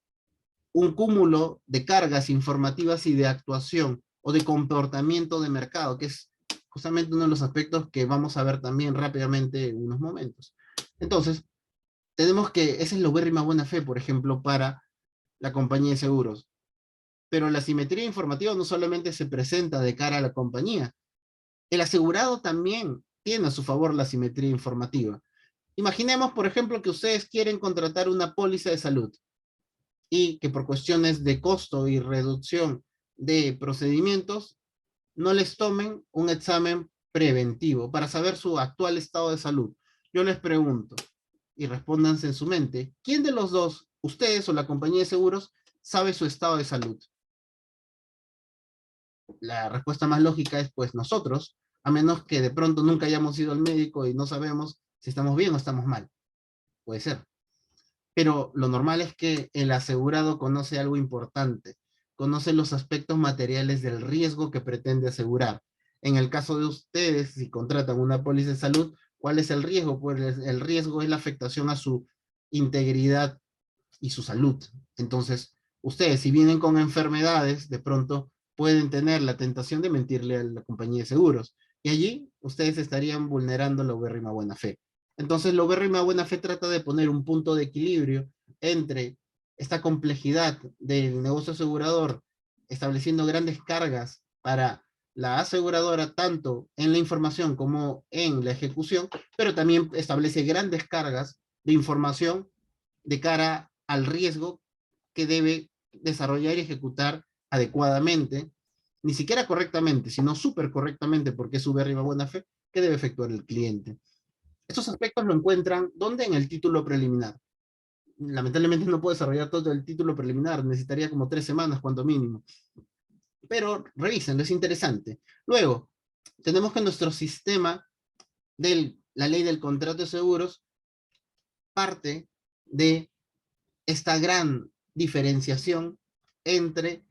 un cúmulo de cargas informativas y de actuación o de comportamiento de mercado, que es justamente uno de los aspectos que vamos a ver también rápidamente en unos momentos. Entonces, tenemos que, esa es la ubérrima buena fe, por ejemplo, para la compañía de seguros. Pero la simetría informativa no solamente se presenta de cara a la compañía, el asegurado también tiene a su favor la simetría informativa. Imaginemos, por ejemplo, que ustedes quieren contratar una póliza de salud y que por cuestiones de costo y reducción de procedimientos no les tomen un examen preventivo para saber su actual estado de salud. Yo les pregunto, y respóndanse en su mente, ¿quién de los dos, ustedes o la compañía de seguros, sabe su estado de salud? La respuesta más lógica es pues nosotros, a menos que de pronto nunca hayamos ido al médico y no sabemos si estamos bien o estamos mal. Puede ser. Pero lo normal es que el asegurado conoce algo importante, conoce los aspectos materiales del riesgo que pretende asegurar. En el caso de ustedes, si contratan una póliza de salud, ¿cuál es el riesgo? Pues el riesgo es la afectación a su integridad y su salud. Entonces, ustedes, si vienen con enfermedades, de pronto pueden tener la tentación de mentirle a la compañía de seguros. Y allí ustedes estarían vulnerando la ubérrima buena fe. Entonces, la ubérrima buena fe trata de poner un punto de equilibrio entre esta complejidad del negocio asegurador, estableciendo grandes cargas para la aseguradora, tanto en la información como en la ejecución, pero también establece grandes cargas de información de cara al riesgo que debe desarrollar y ejecutar adecuadamente, ni siquiera correctamente, sino súper correctamente, porque es su berrima buena fe, que debe efectuar el cliente. Estos aspectos lo encuentran, ¿dónde? En el título preliminar. Lamentablemente no puedo desarrollar todo el título preliminar, necesitaría como 3 semanas, cuanto mínimo. Pero revísenlo, es interesante. Luego, tenemos que nuestro sistema de la ley del contrato de seguros parte de esta gran diferenciación entre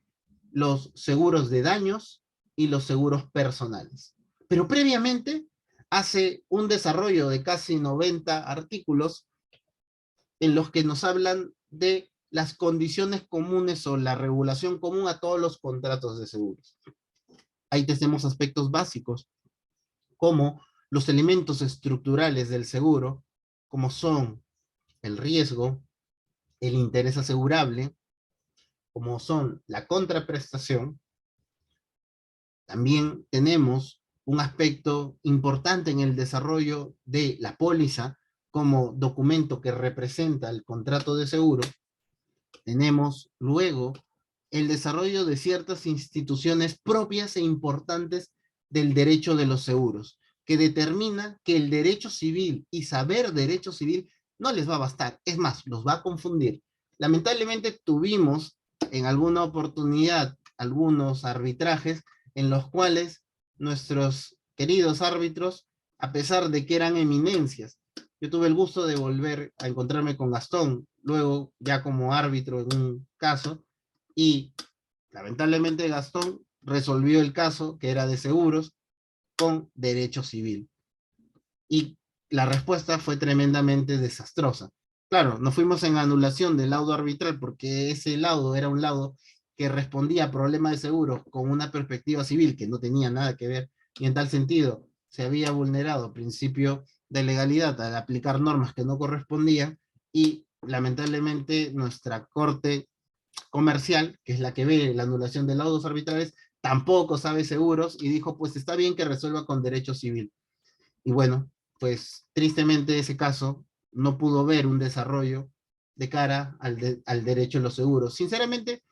los seguros de daños y los seguros personales. Pero previamente hace un desarrollo de casi 90 artículos en los que nos hablan de las condiciones comunes o la regulación común a todos los contratos de seguros. Ahí tenemos aspectos básicos, como los elementos estructurales del seguro, como son el riesgo, el interés asegurable, como son la contraprestación. También tenemos un aspecto importante en el desarrollo de la póliza como documento que representa el contrato de seguro. Tenemos luego el desarrollo de ciertas instituciones propias e importantes del derecho de los seguros, que determina que el derecho civil y saber derecho civil no les va a bastar, es más, los va a confundir. Lamentablemente tuvimos en alguna oportunidad algunos arbitrajes en los cuales nuestros queridos árbitros, a pesar de que eran eminencias. Yo tuve el gusto de volver a encontrarme con Gastón, luego ya como árbitro en un caso, y lamentablemente Gastón resolvió el caso, que era de seguros, con derecho civil. Y la respuesta fue tremendamente desastrosa. Claro, nos fuimos en anulación del laudo arbitral porque ese laudo era un laudo que respondía a problemas de seguros con una perspectiva civil que no tenía nada que ver, y en tal sentido se había vulnerado el principio de legalidad al aplicar normas que no correspondían, y lamentablemente nuestra corte comercial, que es la que ve la anulación de laudos arbitrales, tampoco sabe seguros y dijo, pues está bien que resuelva con derecho civil. Y bueno, pues tristemente ese caso no pudo ver un desarrollo de cara al derecho a los seguros. Sinceramente,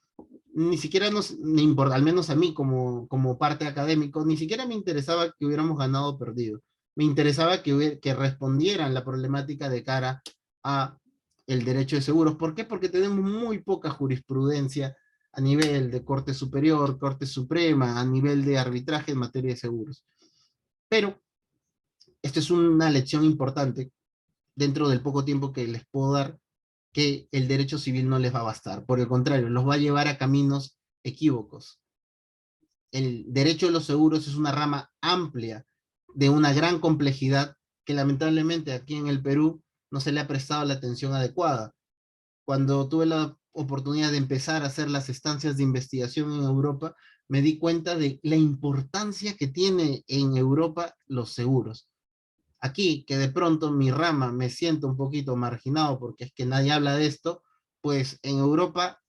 ni siquiera me importa, al menos a mí como parte académico, ni siquiera me interesaba que hubiéramos ganado o perdido. Me interesaba que respondieran la problemática de cara a el derecho de seguros. ¿Por qué? Porque tenemos muy poca jurisprudencia a nivel de Corte Superior, Corte Suprema, a nivel de arbitraje en materia de seguros. Pero esto es una lección importante dentro del poco tiempo que les puedo dar, que el derecho civil no les va a bastar. Por el contrario, los va a llevar a caminos equívocos. El derecho de los seguros es una rama amplia de una gran complejidad que lamentablemente aquí en el Perú no se le ha prestado la atención adecuada. Cuando tuve la oportunidad de empezar a hacer las estancias de investigación en Europa, me di cuenta de la importancia que tiene en Europa los seguros. Aquí, que de pronto mi rama me siento un poquito marginado porque es que nadie habla de esto, pues en Europa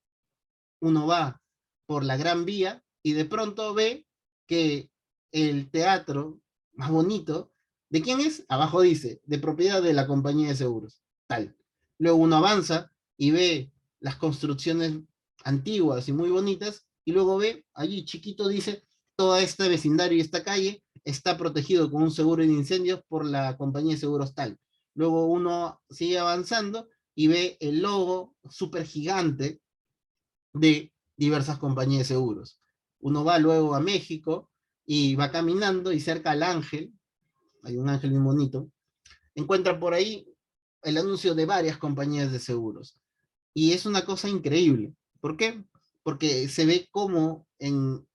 uno va por la Gran Vía y de pronto ve que el teatro más bonito, ¿de quién es? Abajo dice, de propiedad de la compañía de seguros, tal. Luego uno avanza y ve las construcciones antiguas y muy bonitas, y luego ve, allí chiquito dice, toda esta vecindario y esta calle está protegido con un seguro de incendios por la compañía de seguros tal. Luego uno sigue avanzando y ve el logo súper gigante de diversas compañías de seguros. Uno va luego a México y va caminando y cerca al ángel, hay un ángel muy bonito, encuentra por ahí el anuncio de varias compañías de seguros. Y es una cosa increíble. ¿Por qué? Porque se ve como en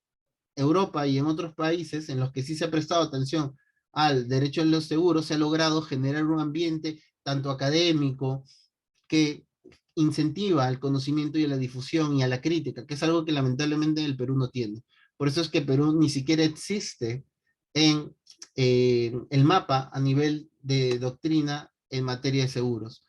Europa y en otros países en los que sí se ha prestado atención al derecho a los seguros, se ha logrado generar un ambiente tanto académico que incentiva al conocimiento y a la difusión y a la crítica, que es algo que lamentablemente el Perú no tiene. Por eso es que Perú ni siquiera existe en el mapa a nivel de doctrina en materia de seguros.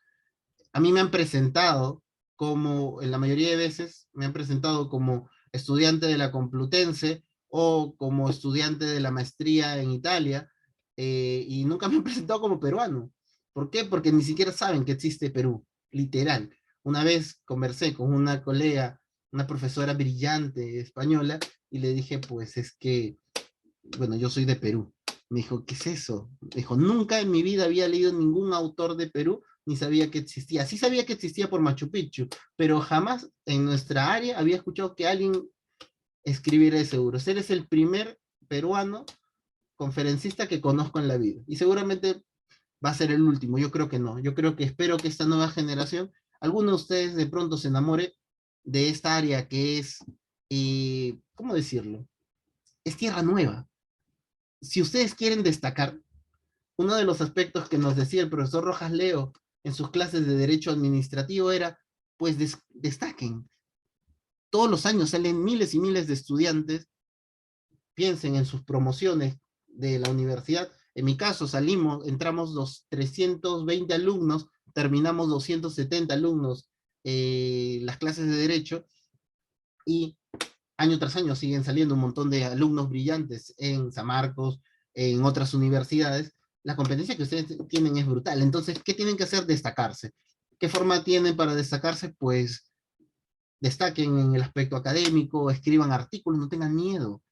A mí me han presentado como, en la mayoría de veces, me han presentado como estudiante de la Complutense o como estudiante de la maestría en Italia, y nunca me han presentado como peruano. ¿Por qué? Porque ni siquiera saben que existe Perú, literal. Una vez conversé con una colega, una profesora brillante española, y le dije, pues es que, bueno, yo soy de Perú. Me dijo, ¿qué es eso? Me dijo, nunca en mi vida había leído ningún autor de Perú, ni sabía que existía. Sí sabía que existía por Machu Picchu, pero jamás en nuestra área había escuchado que alguien escribiera de seguros. Eres el primer peruano conferencista que conozco en la vida. Y seguramente va a ser el último. Yo creo que no. Yo creo que espero que esta nueva generación, alguno de ustedes de pronto se enamore de esta área que es, ¿cómo decirlo? Es tierra nueva. Si ustedes quieren destacar, uno de los aspectos que nos decía el profesor Rojas Leo en sus clases de Derecho Administrativo era, pues destaquen. Todos los años salen miles y miles de estudiantes, piensen en sus promociones de la universidad. En mi caso entramos los 320 alumnos, terminamos 270 alumnos las clases de Derecho, y año tras año siguen saliendo un montón de alumnos brillantes en San Marcos, en otras universidades. La competencia que ustedes tienen es brutal. Entonces, ¿qué tienen que hacer? Destacarse. ¿Qué forma tienen para destacarse? Pues destaquen en el aspecto académico, escriban artículos, no tengan miedo.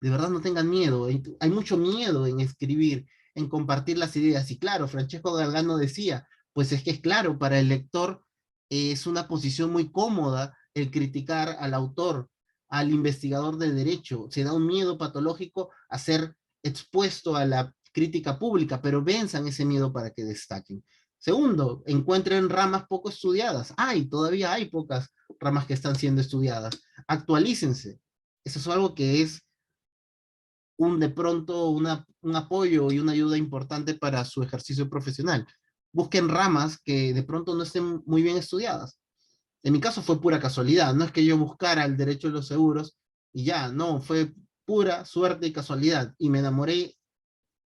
De verdad, no tengan miedo. Hay mucho miedo en escribir, en compartir las ideas. Y claro, Francesco Galgano decía, pues es que es claro, para el lector es una posición muy cómoda el criticar al autor, al investigador de derecho. Se da un miedo patológico a ser expuesto a la crítica pública, pero venzan ese miedo para que destaquen. Segundo, encuentren ramas poco estudiadas. Todavía hay pocas ramas que están siendo estudiadas. Actualícense. Eso es algo que es de pronto un apoyo y una ayuda importante para su ejercicio profesional. Busquen ramas que de pronto no estén muy bien estudiadas. En mi caso fue pura casualidad, no es que yo buscara el derecho de los seguros y ya, no, fue pura suerte y casualidad, y me enamoré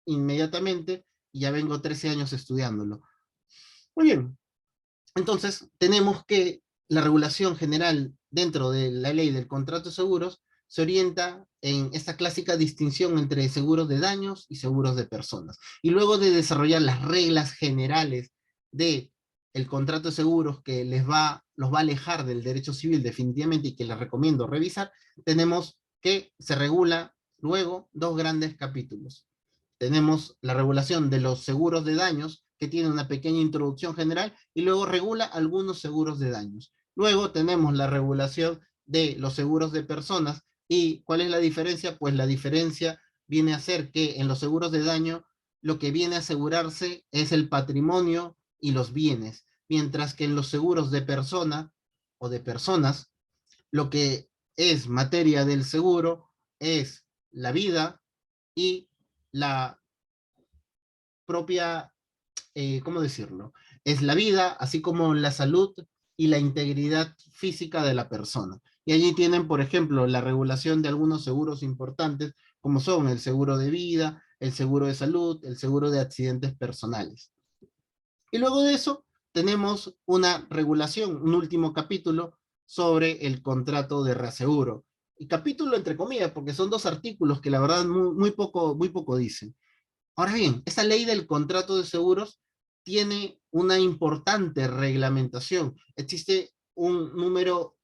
inmediatamente y ya vengo 13 años estudiándolo. Muy bien, entonces tenemos que la regulación general dentro de la ley del contrato de seguros se orienta en esta clásica distinción entre seguros de daños y seguros de personas. Y luego de desarrollar las reglas generales de el contrato de seguros que los va a alejar del derecho civil definitivamente y que les recomiendo revisar, tenemos que se regula luego dos grandes capítulos. Tenemos la regulación de los seguros de daños, que tiene una pequeña introducción general, y luego regula algunos seguros de daños. Luego tenemos la regulación de los seguros de personas, y ¿cuál es la diferencia? Pues la diferencia viene a ser que en los seguros de daño lo que viene a asegurarse es el patrimonio y los bienes, mientras que en los seguros de persona o de personas, lo que es materia del seguro es la vida y la propia, ¿cómo decirlo? Es la vida, así como la salud y la integridad física de la persona. Y allí tienen, por ejemplo, la regulación de algunos seguros importantes, como son el seguro de vida, el seguro de salud, el seguro de accidentes personales. Y luego de eso, tenemos una regulación, un último capítulo sobre el contrato de reaseguro. Y capítulo entre comillas, porque son dos artículos que la verdad muy poco dicen. Ahora bien, esta ley del contrato de seguros tiene una importante reglamentación. Existe un número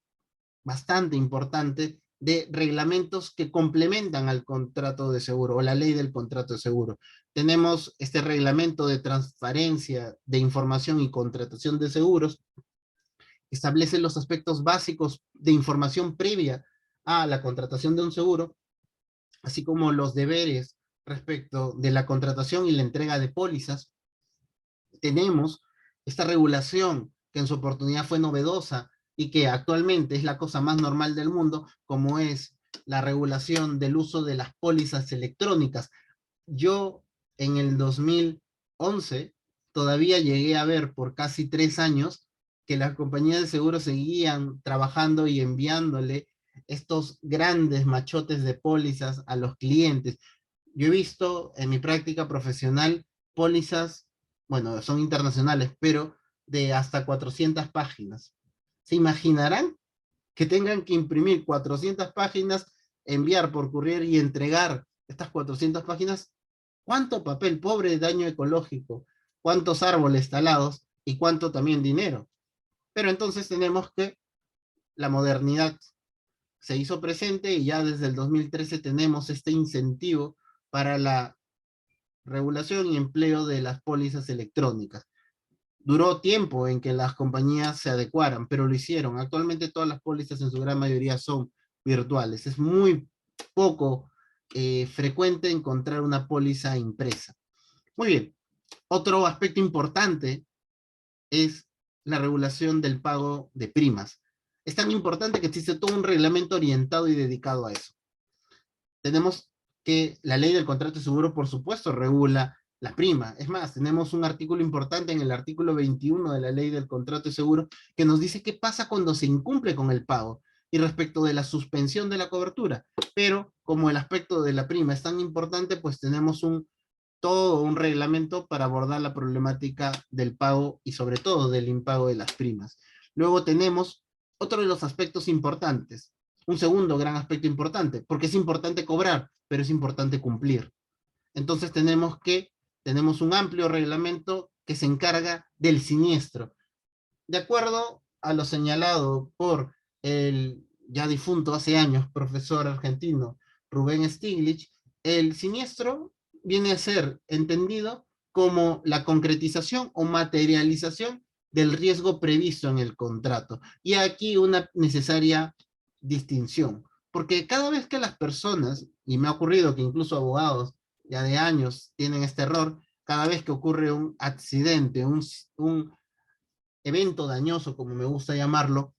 bastante importante de reglamentos que complementan al contrato de seguro o la ley del contrato de seguro. Tenemos este reglamento de transparencia de información y contratación de seguros, que establece los aspectos básicos de información previa a la contratación de un seguro, así como los deberes respecto de la contratación y la entrega de pólizas. Tenemos esta regulación que en su oportunidad fue novedosa y que actualmente es la cosa más normal del mundo, como es la regulación del uso de las pólizas electrónicas. Yo en el 2011 todavía llegué a ver por casi 3 años que las compañías de seguros seguían trabajando y enviándole estos grandes machotes de pólizas a los clientes. Yo he visto en mi práctica profesional pólizas, bueno, son internacionales, pero de hasta 400 páginas. ¿Se imaginarán que tengan que imprimir 400 páginas, enviar por courier y entregar estas 400 páginas? ¿Cuánto papel, pobre daño ecológico? ¿Cuántos árboles talados? Y cuánto también dinero. Pero entonces tenemos que la modernidad se hizo presente y ya desde el 2013 tenemos este incentivo para la regulación y empleo de las pólizas electrónicas. Duró tiempo en que las compañías se adecuaran, pero lo hicieron. Actualmente todas las pólizas en su gran mayoría son virtuales. Es muy poco frecuente encontrar una póliza impresa. Muy bien. Otro aspecto importante es la regulación del pago de primas. Es tan importante que existe todo un reglamento orientado y dedicado a eso. Tenemos que la ley del contrato de seguro, por supuesto, regula la prima. Es más, tenemos un artículo importante en el artículo 21 de la ley del contrato de seguro que nos dice qué pasa cuando se incumple con el pago y respecto de la suspensión de la cobertura. Pero como el aspecto de la prima es tan importante, pues tenemos todo un reglamento para abordar la problemática del pago y sobre todo del impago de las primas. Luego tenemos otro de los aspectos importantes, un segundo gran aspecto importante, porque es importante cobrar, pero es importante cumplir. Entonces tenemos un amplio reglamento que se encarga del siniestro. De acuerdo a lo señalado por el ya difunto hace años profesor argentino Rubén Stiglitz, el siniestro viene a ser entendido como la concretización o materialización del riesgo previsto en el contrato. Y aquí una necesaria distinción, porque cada vez que las personas, y me ha ocurrido que incluso abogados ya de años tienen este error, cada vez que ocurre un accidente, un evento dañoso, como me gusta llamarlo,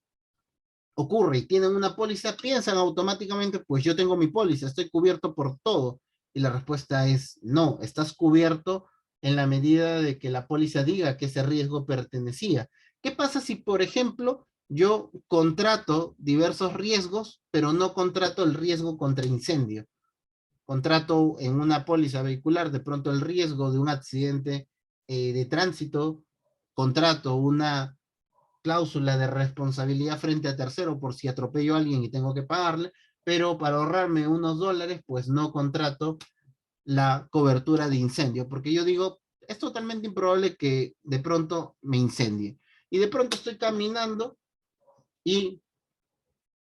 ocurre y tienen una póliza, piensan automáticamente, pues yo tengo mi póliza, estoy cubierto por todo. Y la respuesta es no, estás cubierto en la medida de que la póliza diga que ese riesgo pertenecía. ¿Qué pasa si, por ejemplo, yo contrato diversos riesgos, pero no contrato el riesgo contra incendio? Contrato en una póliza vehicular de pronto el riesgo de un accidente de tránsito, contrato una cláusula de responsabilidad frente a tercero por si atropello a alguien y tengo que pagarle, pero para ahorrarme unos dólares, pues no contrato la cobertura de incendio, porque yo digo, es totalmente improbable que de pronto me incendie. Y de pronto estoy caminando y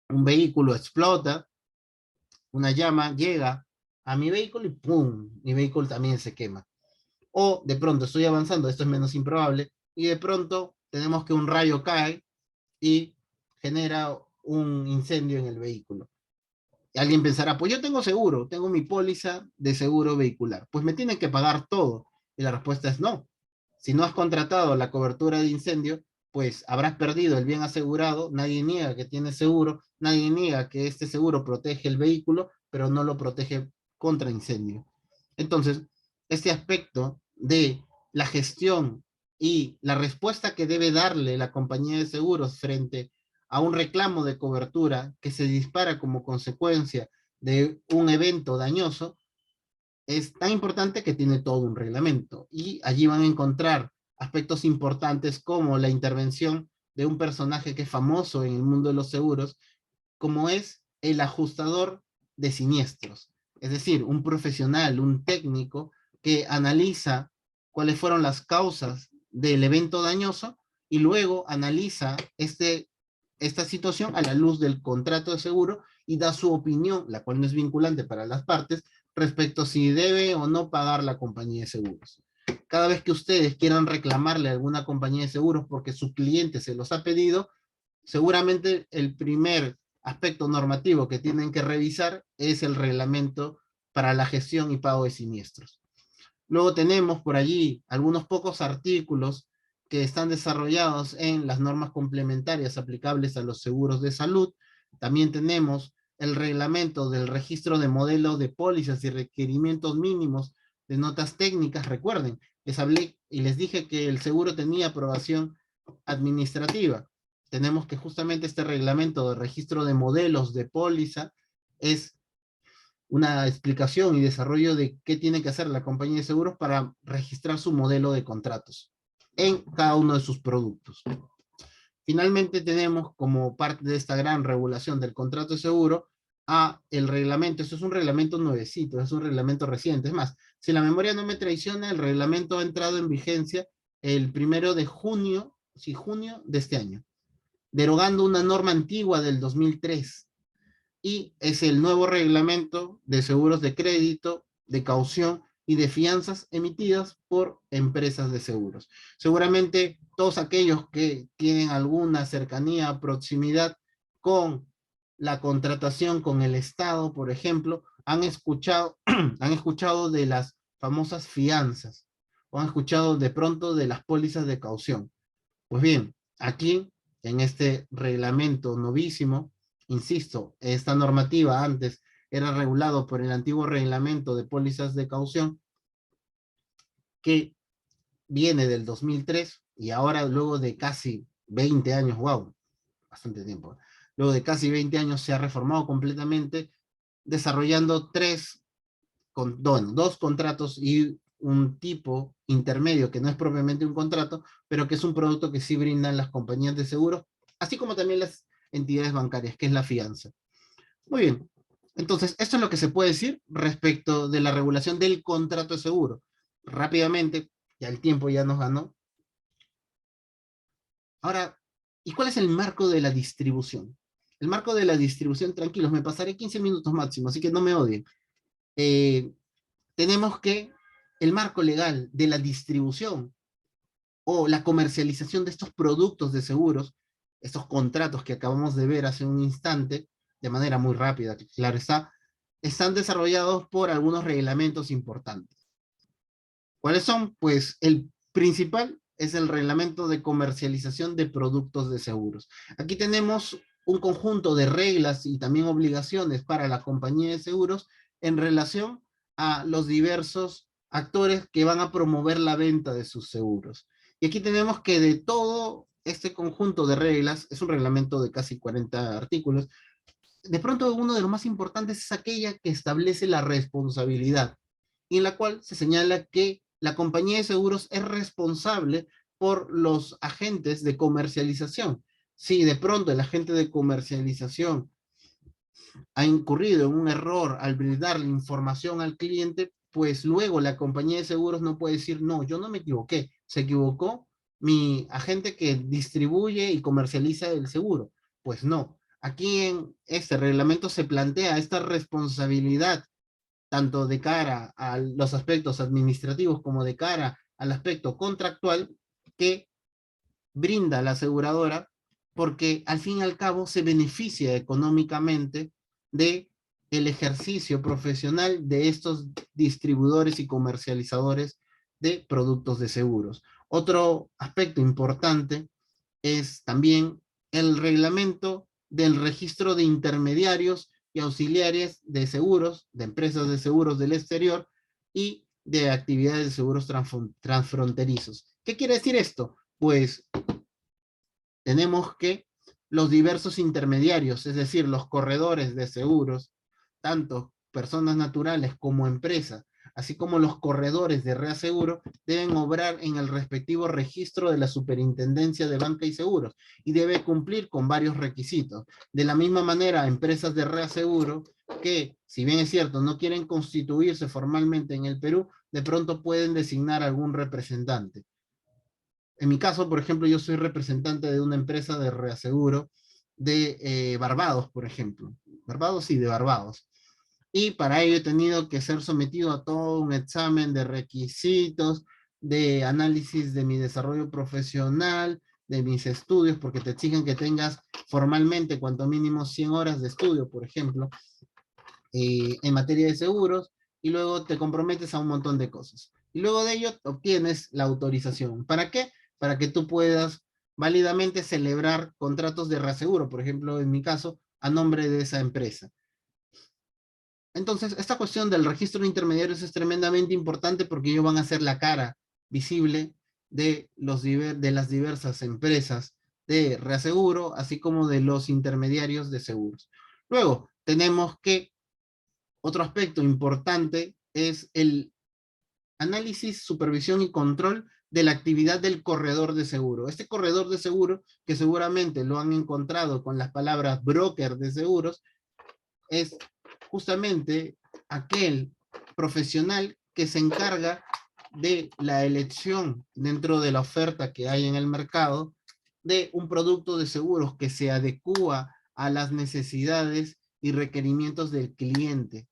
un vehículo explota, una llama llega a mi vehículo y ¡pum! Mi vehículo también se quema. O de pronto estoy avanzando, esto es menos improbable, y de pronto tenemos que un rayo cae y genera un incendio en el vehículo. Y alguien pensará, pues yo tengo seguro, tengo mi póliza de seguro vehicular, pues me tienen que pagar todo. Y la respuesta es no. Si no has contratado la cobertura de incendio, pues habrás perdido el bien asegurado, nadie niega que tiene seguro, nadie niega que este seguro protege el vehículo, pero no lo protege contra incendio. Entonces, este aspecto de la gestión y la respuesta que debe darle la compañía de seguros frente a un reclamo de cobertura que se dispara como consecuencia de un evento dañoso, es tan importante que tiene todo un reglamento. Y allí van a encontrar aspectos importantes como la intervención de un personaje que es famoso en el mundo de los seguros, como es el ajustador de siniestros. Es decir, un profesional, un técnico que analiza cuáles fueron las causas del evento dañoso y luego analiza esta situación a la luz del contrato de seguro y da su opinión, la cual no es vinculante para las partes, respecto a si debe o no pagar la compañía de seguros. Cada vez que ustedes quieran reclamarle a alguna compañía de seguros porque su cliente se los ha pedido, seguramente el primer aspecto normativo que tienen que revisar es el reglamento para la gestión y pago de siniestros. Luego tenemos por allí algunos pocos artículos que están desarrollados en las normas complementarias aplicables a los seguros de salud. También tenemos el reglamento del registro de modelos de pólizas y requerimientos mínimos de notas técnicas. Recuerden, les hablé y les dije que el seguro tenía aprobación administrativa. Tenemos que justamente este reglamento de registro de modelos de póliza es una explicación y desarrollo de qué tiene que hacer la compañía de seguros para registrar su modelo de contratos en cada uno de sus productos. Finalmente tenemos como parte de esta gran regulación del contrato de seguro a el reglamento. Eso es un reglamento nuevecito, es un reglamento reciente. Es más, si la memoria no me traiciona, el reglamento ha entrado en vigencia el 1 de junio, sí, junio de este año, derogando una norma antigua del 2003, y es el nuevo reglamento de seguros de crédito, de caución y de fianzas emitidas por empresas de seguros. Seguramente todos aquellos que tienen alguna cercanía, proximidad con la contratación con el Estado, por ejemplo, han escuchado, han escuchado de las famosas fianzas o han escuchado de pronto de las pólizas de caución. Pues bien, aquí en este reglamento novísimo, insisto, esta normativa antes era regulado por el antiguo reglamento de pólizas de caución que viene del 2003 y ahora luego de casi 20 años, wow, bastante tiempo, luego de casi 20 años se ha reformado completamente desarrollando dos contratos y un tipo intermedio que no es propiamente un contrato, pero que es un producto que sí brindan las compañías de seguros, así como también las entidades bancarias, que es la fianza. Muy bien, entonces esto es lo que se puede decir respecto de la regulación del contrato de seguro. Rápidamente, ya el tiempo ya nos ganó. Ahora, ¿y cuál es el marco de la distribución? El marco de la distribución, tranquilos, me pasaré 15 minutos máximo, así que no me odien. Eh, Tenemos que el marco legal de la distribución o la comercialización de estos productos de seguros, estos contratos que acabamos de ver hace un instante, de manera muy rápida, claro está, están desarrollados por algunos reglamentos importantes. ¿Cuáles son? Pues el principal es el reglamento de comercialización de productos de seguros. Aquí tenemos un conjunto de reglas y también obligaciones para la compañía de seguros en relación a los diversos actores que van a promover la venta de sus seguros. Y aquí tenemos que de todo este conjunto de reglas, es un reglamento de casi 40 artículos, de pronto uno de los más importantes es aquella que establece la responsabilidad, y en la cual se señala que la compañía de seguros es responsable por los agentes de comercialización. Si de pronto el agente de comercialización ha incurrido en un error al brindarle información al cliente, pues luego la compañía de seguros no puede decir, no, yo no me equivoqué, se equivocó mi agente que distribuye y comercializa el seguro. Pues no, aquí en este reglamento se plantea esta responsabilidad tanto de cara a los aspectos administrativos como de cara al aspecto contractual que brinda la aseguradora, porque al fin y al cabo se beneficia económicamente de el ejercicio profesional de estos distribuidores y comercializadores de productos de seguros. Otro aspecto importante es también el reglamento del registro de intermediarios y auxiliares de seguros, de empresas de seguros del exterior y de actividades de seguros transfronterizos. ¿Qué quiere decir esto? Pues tenemos que los diversos intermediarios, es decir, los corredores de seguros, tanto personas naturales como empresas, así como los corredores de reaseguro, deben obrar en el respectivo registro de la Superintendencia de Banca y Seguros y debe cumplir con varios requisitos. De la misma manera, empresas de reaseguro que, si bien es cierto, no quieren constituirse formalmente en el Perú, de pronto pueden designar algún representante. En mi caso, por ejemplo, yo soy representante de una empresa de reaseguro de Barbados, por ejemplo. Barbados, sí, de Barbados. Y para ello he tenido que ser sometido a todo un examen de requisitos, de análisis de mi desarrollo profesional, de mis estudios, porque te exigen que tengas formalmente cuanto mínimo 100 horas de estudio, por ejemplo, en materia de seguros, y luego te comprometes a un montón de cosas. Y luego de ello obtienes la autorización. ¿Para qué? Para que tú puedas válidamente celebrar contratos de reaseguro, por ejemplo, en mi caso, a nombre de esa empresa. Entonces, esta cuestión del registro de intermediarios es tremendamente importante porque ellos van a ser la cara visible de las diversas empresas de reaseguro, así como de los intermediarios de seguros. Luego, tenemos que otro aspecto importante es el análisis, supervisión y control de la actividad del corredor de seguro. Este corredor de seguro, que seguramente lo han encontrado con las palabras broker de seguros, es justamente aquel profesional que se encarga de la elección dentro de la oferta que hay en el mercado de un producto de seguros que se adecúa a las necesidades y requerimientos del cliente.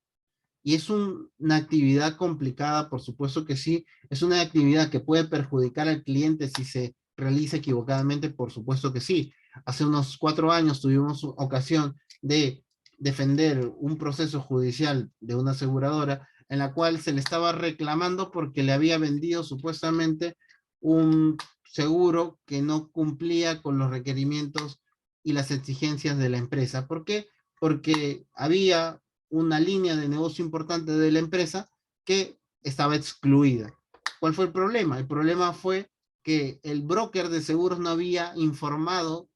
Y es una actividad complicada, por supuesto que sí, es una actividad que puede perjudicar al cliente si se realiza equivocadamente, por supuesto que sí. Hace unos 4 años tuvimos ocasión de defender un proceso judicial de una aseguradora en la cual se le estaba reclamando porque le había vendido supuestamente un seguro que no cumplía con los requerimientos y las exigencias de la empresa. ¿Por qué? Porque había una línea de negocio importante de la empresa que estaba excluida. ¿Cuál fue el problema? El problema fue que el broker de seguros no había informado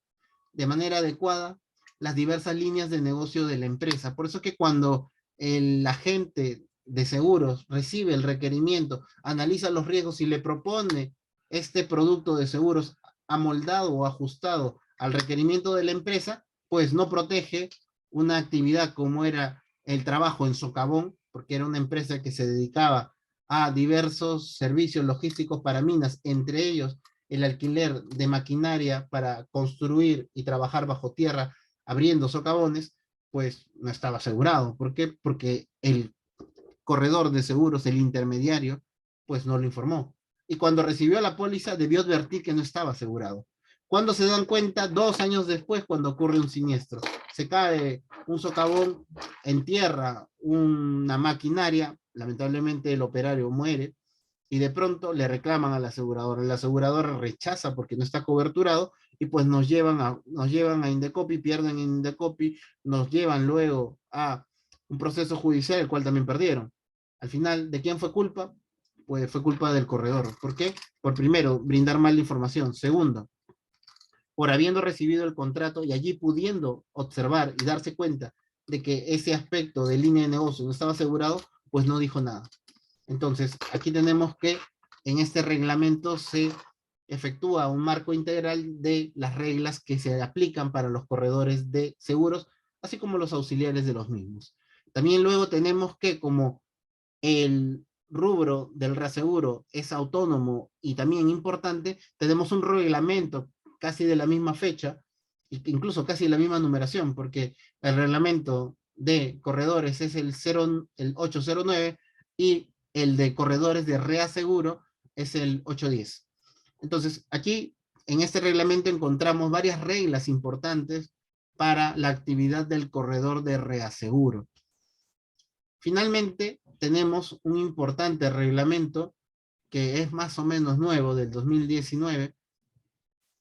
de manera adecuada las diversas líneas de negocio de la empresa. Por eso que cuando el agente de seguros recibe el requerimiento, analiza los riesgos y le propone este producto de seguros amoldado o ajustado al requerimiento de la empresa, pues no protege una actividad como era el trabajo en socavón, porque era una empresa que se dedicaba a diversos servicios logísticos para minas, entre ellos el alquiler de maquinaria para construir y trabajar bajo tierra abriendo socavones, pues no estaba asegurado. ¿Por qué? Porque el corredor de seguros, el intermediario, pues no lo informó. Y cuando recibió la póliza debió advertir que no estaba asegurado. ¿Cuándo se dan cuenta? 2 años después, cuando ocurre un siniestro. se cae un socavón, entierra una maquinaria, lamentablemente el operario muere, y de pronto le reclaman a la aseguradora rechaza porque no está coberturado, y pues nos llevan a Indecopi, pierden en Indecopi, nos llevan luego a un proceso judicial, el cual también perdieron. Al final, ¿de quién fue culpa? Pues fue culpa del corredor. ¿Por qué? Por primero, brindar mal información. Segundo, por habiendo recibido el contrato y allí pudiendo observar y darse cuenta de que ese aspecto de línea de negocio no estaba asegurado, pues no dijo nada. Entonces, aquí tenemos que en este reglamento se efectúa un marco integral de las reglas que se aplican para los corredores de seguros, así como los auxiliares de los mismos. También luego tenemos que, como el rubro del reaseguro es autónomo y también importante, tenemos un reglamento casi de la misma fecha, incluso casi de la misma numeración, porque el reglamento de corredores es el 809 y el de corredores de reaseguro es el 810. Entonces, aquí en este reglamento encontramos varias reglas importantes para la actividad del corredor de reaseguro. Finalmente, tenemos un importante reglamento que es más o menos nuevo, del 2019,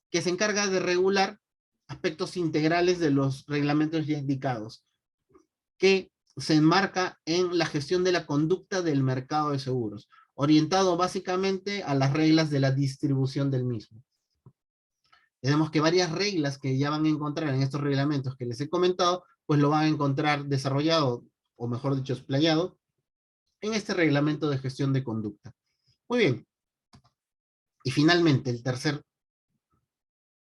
que se encarga de regular aspectos integrales de los reglamentos ya indicados, que se enmarca en la gestión de la conducta del mercado de seguros, orientado básicamente a las reglas de la distribución del mismo. Tenemos que varias reglas que ya van a encontrar en estos reglamentos que les he comentado, pues lo van a encontrar desarrollado, o mejor dicho, explayado, en este reglamento de gestión de conducta. Muy bien. Y finalmente,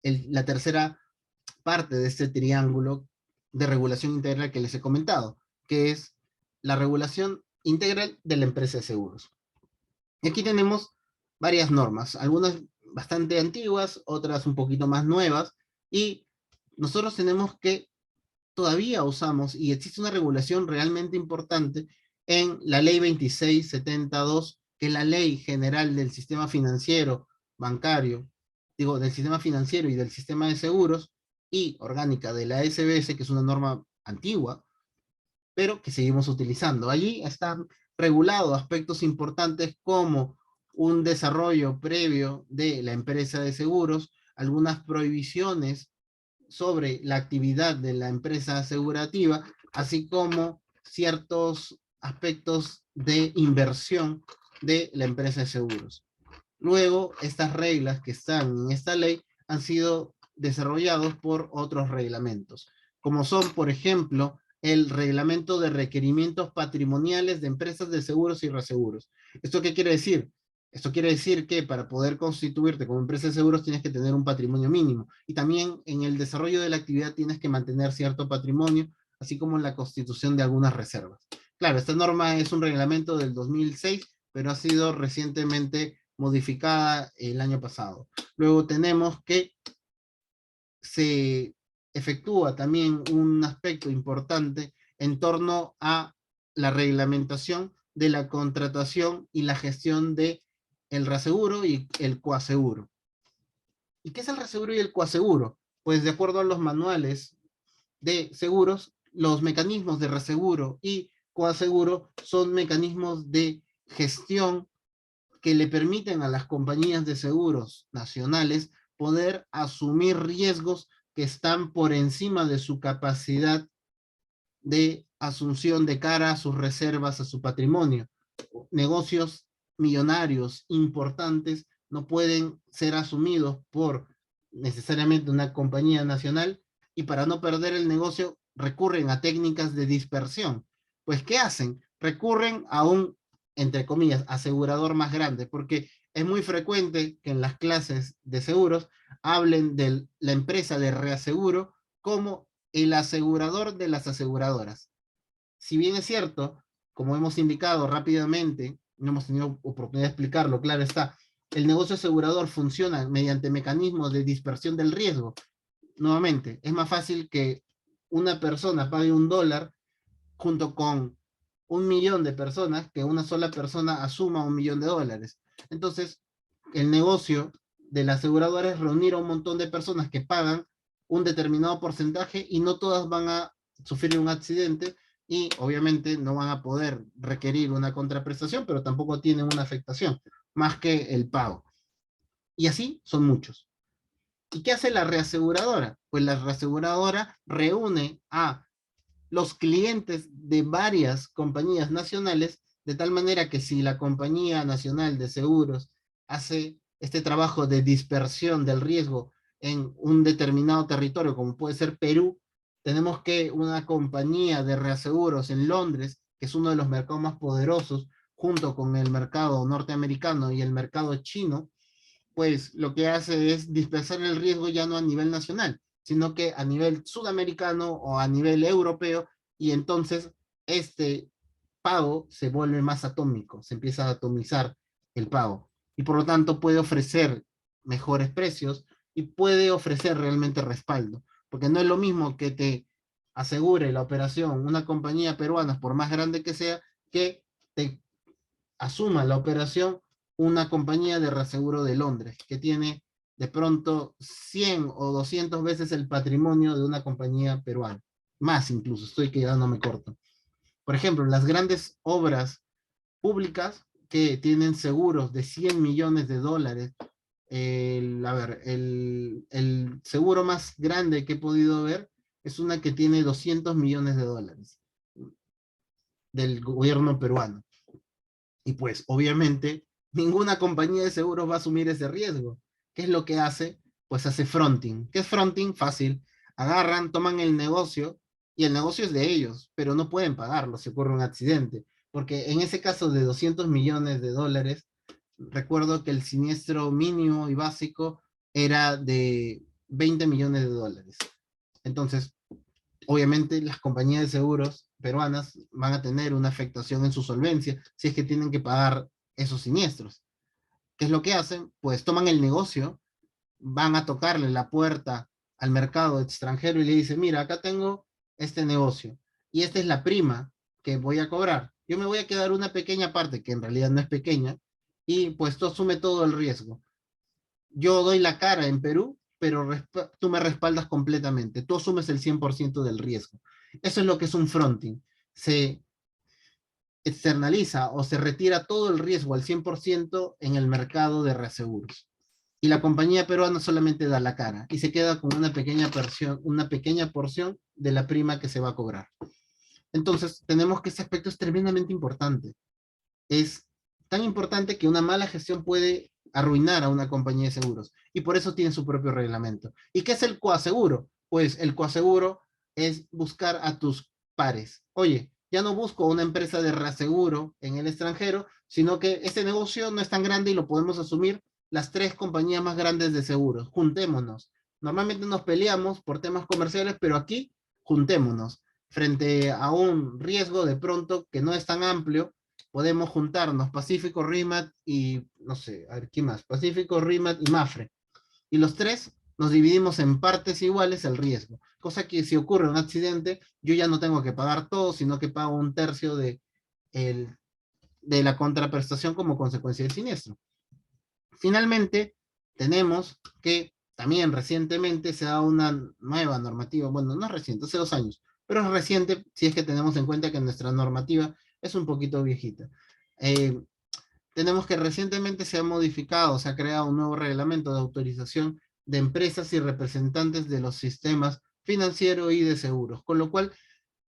la tercera parte de este triángulo de regulación integral que les he comentado, que es la regulación integral de la empresa de seguros. Y aquí tenemos varias normas, algunas bastante antiguas, otras un poquito más nuevas, y nosotros tenemos que todavía usamos, y existe una regulación realmente importante en la ley 2672, que es la ley general del sistema financiero, bancario, del sistema financiero y del sistema de seguros, y orgánica de la SBS, que es una norma antigua, pero que seguimos utilizando. Allí están regulados aspectos importantes como un desarrollo previo de la empresa de seguros, algunas prohibiciones sobre la actividad de la empresa asegurativa, así como ciertos aspectos de inversión de la empresa de seguros. Luego, estas reglas que están en esta ley han sido desarrollados por otros reglamentos, como son, por ejemplo, el reglamento de requerimientos patrimoniales de empresas de seguros y reaseguros. ¿Esto qué quiere decir? Esto quiere decir que para poder constituirte como empresa de seguros tienes que tener un patrimonio mínimo, y también en el desarrollo de la actividad tienes que mantener cierto patrimonio, así como en la constitución de algunas reservas. Claro, esta norma es un reglamento del 2006, pero ha sido recientemente modificada el año pasado. Luego tenemos que se efectúa también un aspecto importante en torno a la reglamentación de la contratación y la gestión de el reaseguro y el coaseguro. ¿Y qué es el reaseguro y el coaseguro? Pues de acuerdo a los manuales de seguros, los mecanismos de reaseguro y coaseguro son mecanismos de gestión que le permiten a las compañías de seguros nacionales poder asumir riesgos que están por encima de su capacidad de asunción de cara a sus reservas, a su patrimonio. Negocios millonarios importantes no pueden ser asumidos por necesariamente una compañía nacional, y para no perder el negocio recurren a técnicas de dispersión. Pues, ¿qué hacen? Recurren a un, entre comillas, asegurador más grande, porque es muy frecuente que en las clases de seguros hablen de la empresa de reaseguro como el asegurador de las aseguradoras. Si bien es cierto, como hemos indicado rápidamente, no hemos tenido oportunidad de explicarlo, claro está, el negocio asegurador funciona mediante mecanismos de dispersión del riesgo. Nuevamente, es más fácil que una persona pague $1 junto con 1.000.000 de personas que una sola persona asuma $1.000.000. Entonces, el negocio de la aseguradora es reunir a un montón de personas que pagan un determinado porcentaje y no todas van a sufrir un accidente y obviamente no van a poder requerir una contraprestación, pero tampoco tienen una afectación, más que el pago. Y así son muchos. ¿Y qué hace la reaseguradora? Pues la reaseguradora reúne a los clientes de varias compañías nacionales, de tal manera que si la compañía nacional de seguros hace este trabajo de dispersión del riesgo en un determinado territorio, como puede ser Perú, tenemos que una compañía de reaseguros en Londres, que es uno de los mercados más poderosos, junto con el mercado norteamericano y el mercado chino, pues lo que hace es dispersar el riesgo ya no a nivel nacional, sino que a nivel sudamericano o a nivel europeo, y entonces este pago se vuelve más atómico, se empieza a atomizar el pago, y por lo tanto puede ofrecer mejores precios y puede ofrecer realmente respaldo, porque no es lo mismo que te asegure la operación una compañía peruana, por más grande que sea, que te asuma la operación una compañía de reaseguro de Londres, que tiene de pronto 100 o 200 veces el patrimonio de una compañía peruana. Más incluso, estoy quedándome corto. Por ejemplo, las grandes obras públicas que tienen seguros de 100 millones de dólares. El seguro más grande que he podido ver es una que tiene 200 millones de dólares del gobierno peruano. Y pues, obviamente, ninguna compañía de seguros va a asumir ese riesgo. ¿Qué es lo que hace? Pues hace fronting. ¿Qué es fronting? Fácil. Agarran, toman el negocio y el negocio es de ellos, pero no pueden pagarlo si ocurre un accidente. Porque en ese caso de 200 millones de dólares, recuerdo que el siniestro mínimo y básico era de 20 millones de dólares. Entonces, obviamente las compañías de seguros peruanas van a tener una afectación en su solvencia si es que tienen que pagar esos siniestros. ¿Qué es lo que hacen? Pues toman el negocio, van a tocarle la puerta al mercado extranjero y le dicen, mira, acá tengo este negocio y esta es la prima que voy a cobrar. Yo me voy a quedar una pequeña parte, que en realidad no es pequeña, y pues tú asume todo el riesgo. Yo doy la cara en Perú, pero tú me respaldas completamente, tú asumes el 100% del riesgo. Eso es lo que es un fronting. Se externaliza o se retira todo el riesgo al 100% en el mercado de reaseguros. Y la compañía peruana solamente da la cara y se queda con una pequeña porción de la prima que se va a cobrar. Entonces, tenemos que ese aspecto es tremendamente importante. Es tan importante que una mala gestión puede arruinar a una compañía de seguros y por eso tiene su propio reglamento. ¿Y qué es el coaseguro? Pues el coaseguro es buscar a tus pares. Oye, ya no busco una empresa de reaseguro en el extranjero, sino que este negocio no es tan grande y lo podemos asumir las tres compañías más grandes de seguros. Juntémonos. Normalmente nos peleamos por temas comerciales, pero aquí juntémonos frente a un riesgo de pronto que no es tan amplio. Podemos juntarnos Pacífico, RIMAT y, no sé, a ver, ¿qué más? Pacífico, RIMAT y MAFRE. Y los tres nos dividimos en partes iguales el riesgo. Cosa que si ocurre un accidente, yo ya no tengo que pagar todo, sino que pago un tercio de la contraprestación como consecuencia del siniestro. Finalmente, tenemos que también recientemente se da una nueva normativa, bueno, no es reciente, hace 2 años, pero es reciente si es que tenemos en cuenta que nuestra normativa es un poquito viejita. Eh, Tenemos que recientemente se ha modificado, se ha creado un nuevo reglamento de autorización de empresas y representantes de los sistemas financiero y de seguros, con lo cual,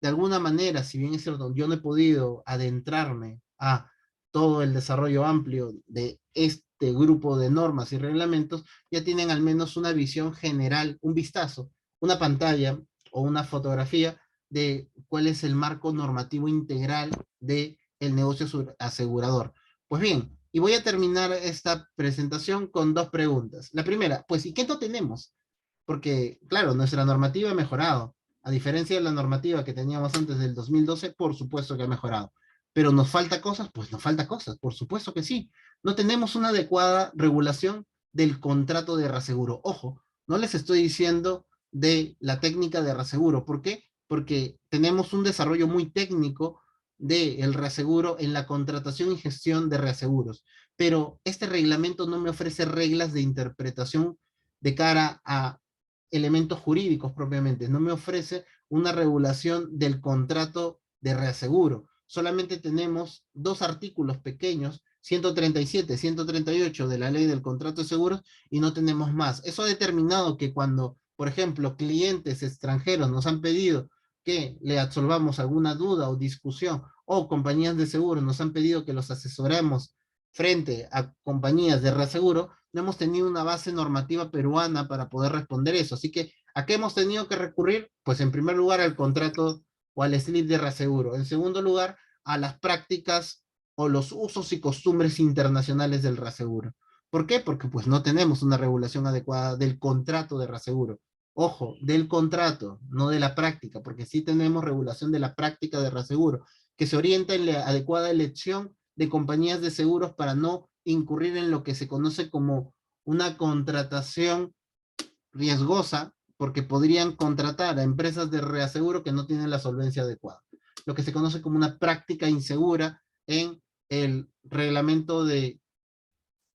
de alguna manera, si bien es cierto, yo no he podido adentrarme a todo el desarrollo amplio de este grupo de normas y reglamentos, ya tienen al menos una visión general, un vistazo, una pantalla o una fotografía de cuál es el marco normativo integral del negocio asegurador. Pues bien, y voy a terminar esta presentación con dos preguntas. La primera, pues, ¿y qué no tenemos? Porque, claro, nuestra normativa ha mejorado. A diferencia de la normativa que teníamos antes del 2012, por supuesto que ha mejorado. Pero nos falta cosas, pues nos falta cosas, por supuesto que sí. No tenemos una adecuada regulación del contrato de reaseguro. Ojo, no les estoy diciendo de la técnica de reaseguro. ¿Por qué? Porque tenemos un desarrollo muy técnico del reaseguro en la contratación y gestión de reaseguros. Pero este reglamento no me ofrece reglas de interpretación de cara a elementos jurídicos propiamente, no me ofrece una regulación del contrato de reaseguro. Solamente tenemos dos artículos pequeños, 137, 138 de la ley del contrato de seguros, y no tenemos más. Eso ha determinado que cuando, por ejemplo, clientes extranjeros nos han pedido que le absolvamos alguna duda o discusión, o compañías de seguros nos han pedido que los asesoremos frente a compañías de reaseguro, no hemos tenido una base normativa peruana para poder responder eso. Así que, ¿a qué hemos tenido que recurrir? Pues en primer lugar al contrato o al slip de reaseguro. En segundo lugar, a las prácticas o los usos y costumbres internacionales del reaseguro. ¿Por qué? Porque pues no tenemos una regulación adecuada del contrato de reaseguro. Ojo, del contrato, no de la práctica, porque sí tenemos regulación de la práctica de reaseguro, que se orienta en la adecuada elección de compañías de seguros para no incurrir en lo que se conoce como una contratación riesgosa, porque podrían contratar a empresas de reaseguro que no tienen la solvencia adecuada. Lo que se conoce como una práctica insegura en el reglamento de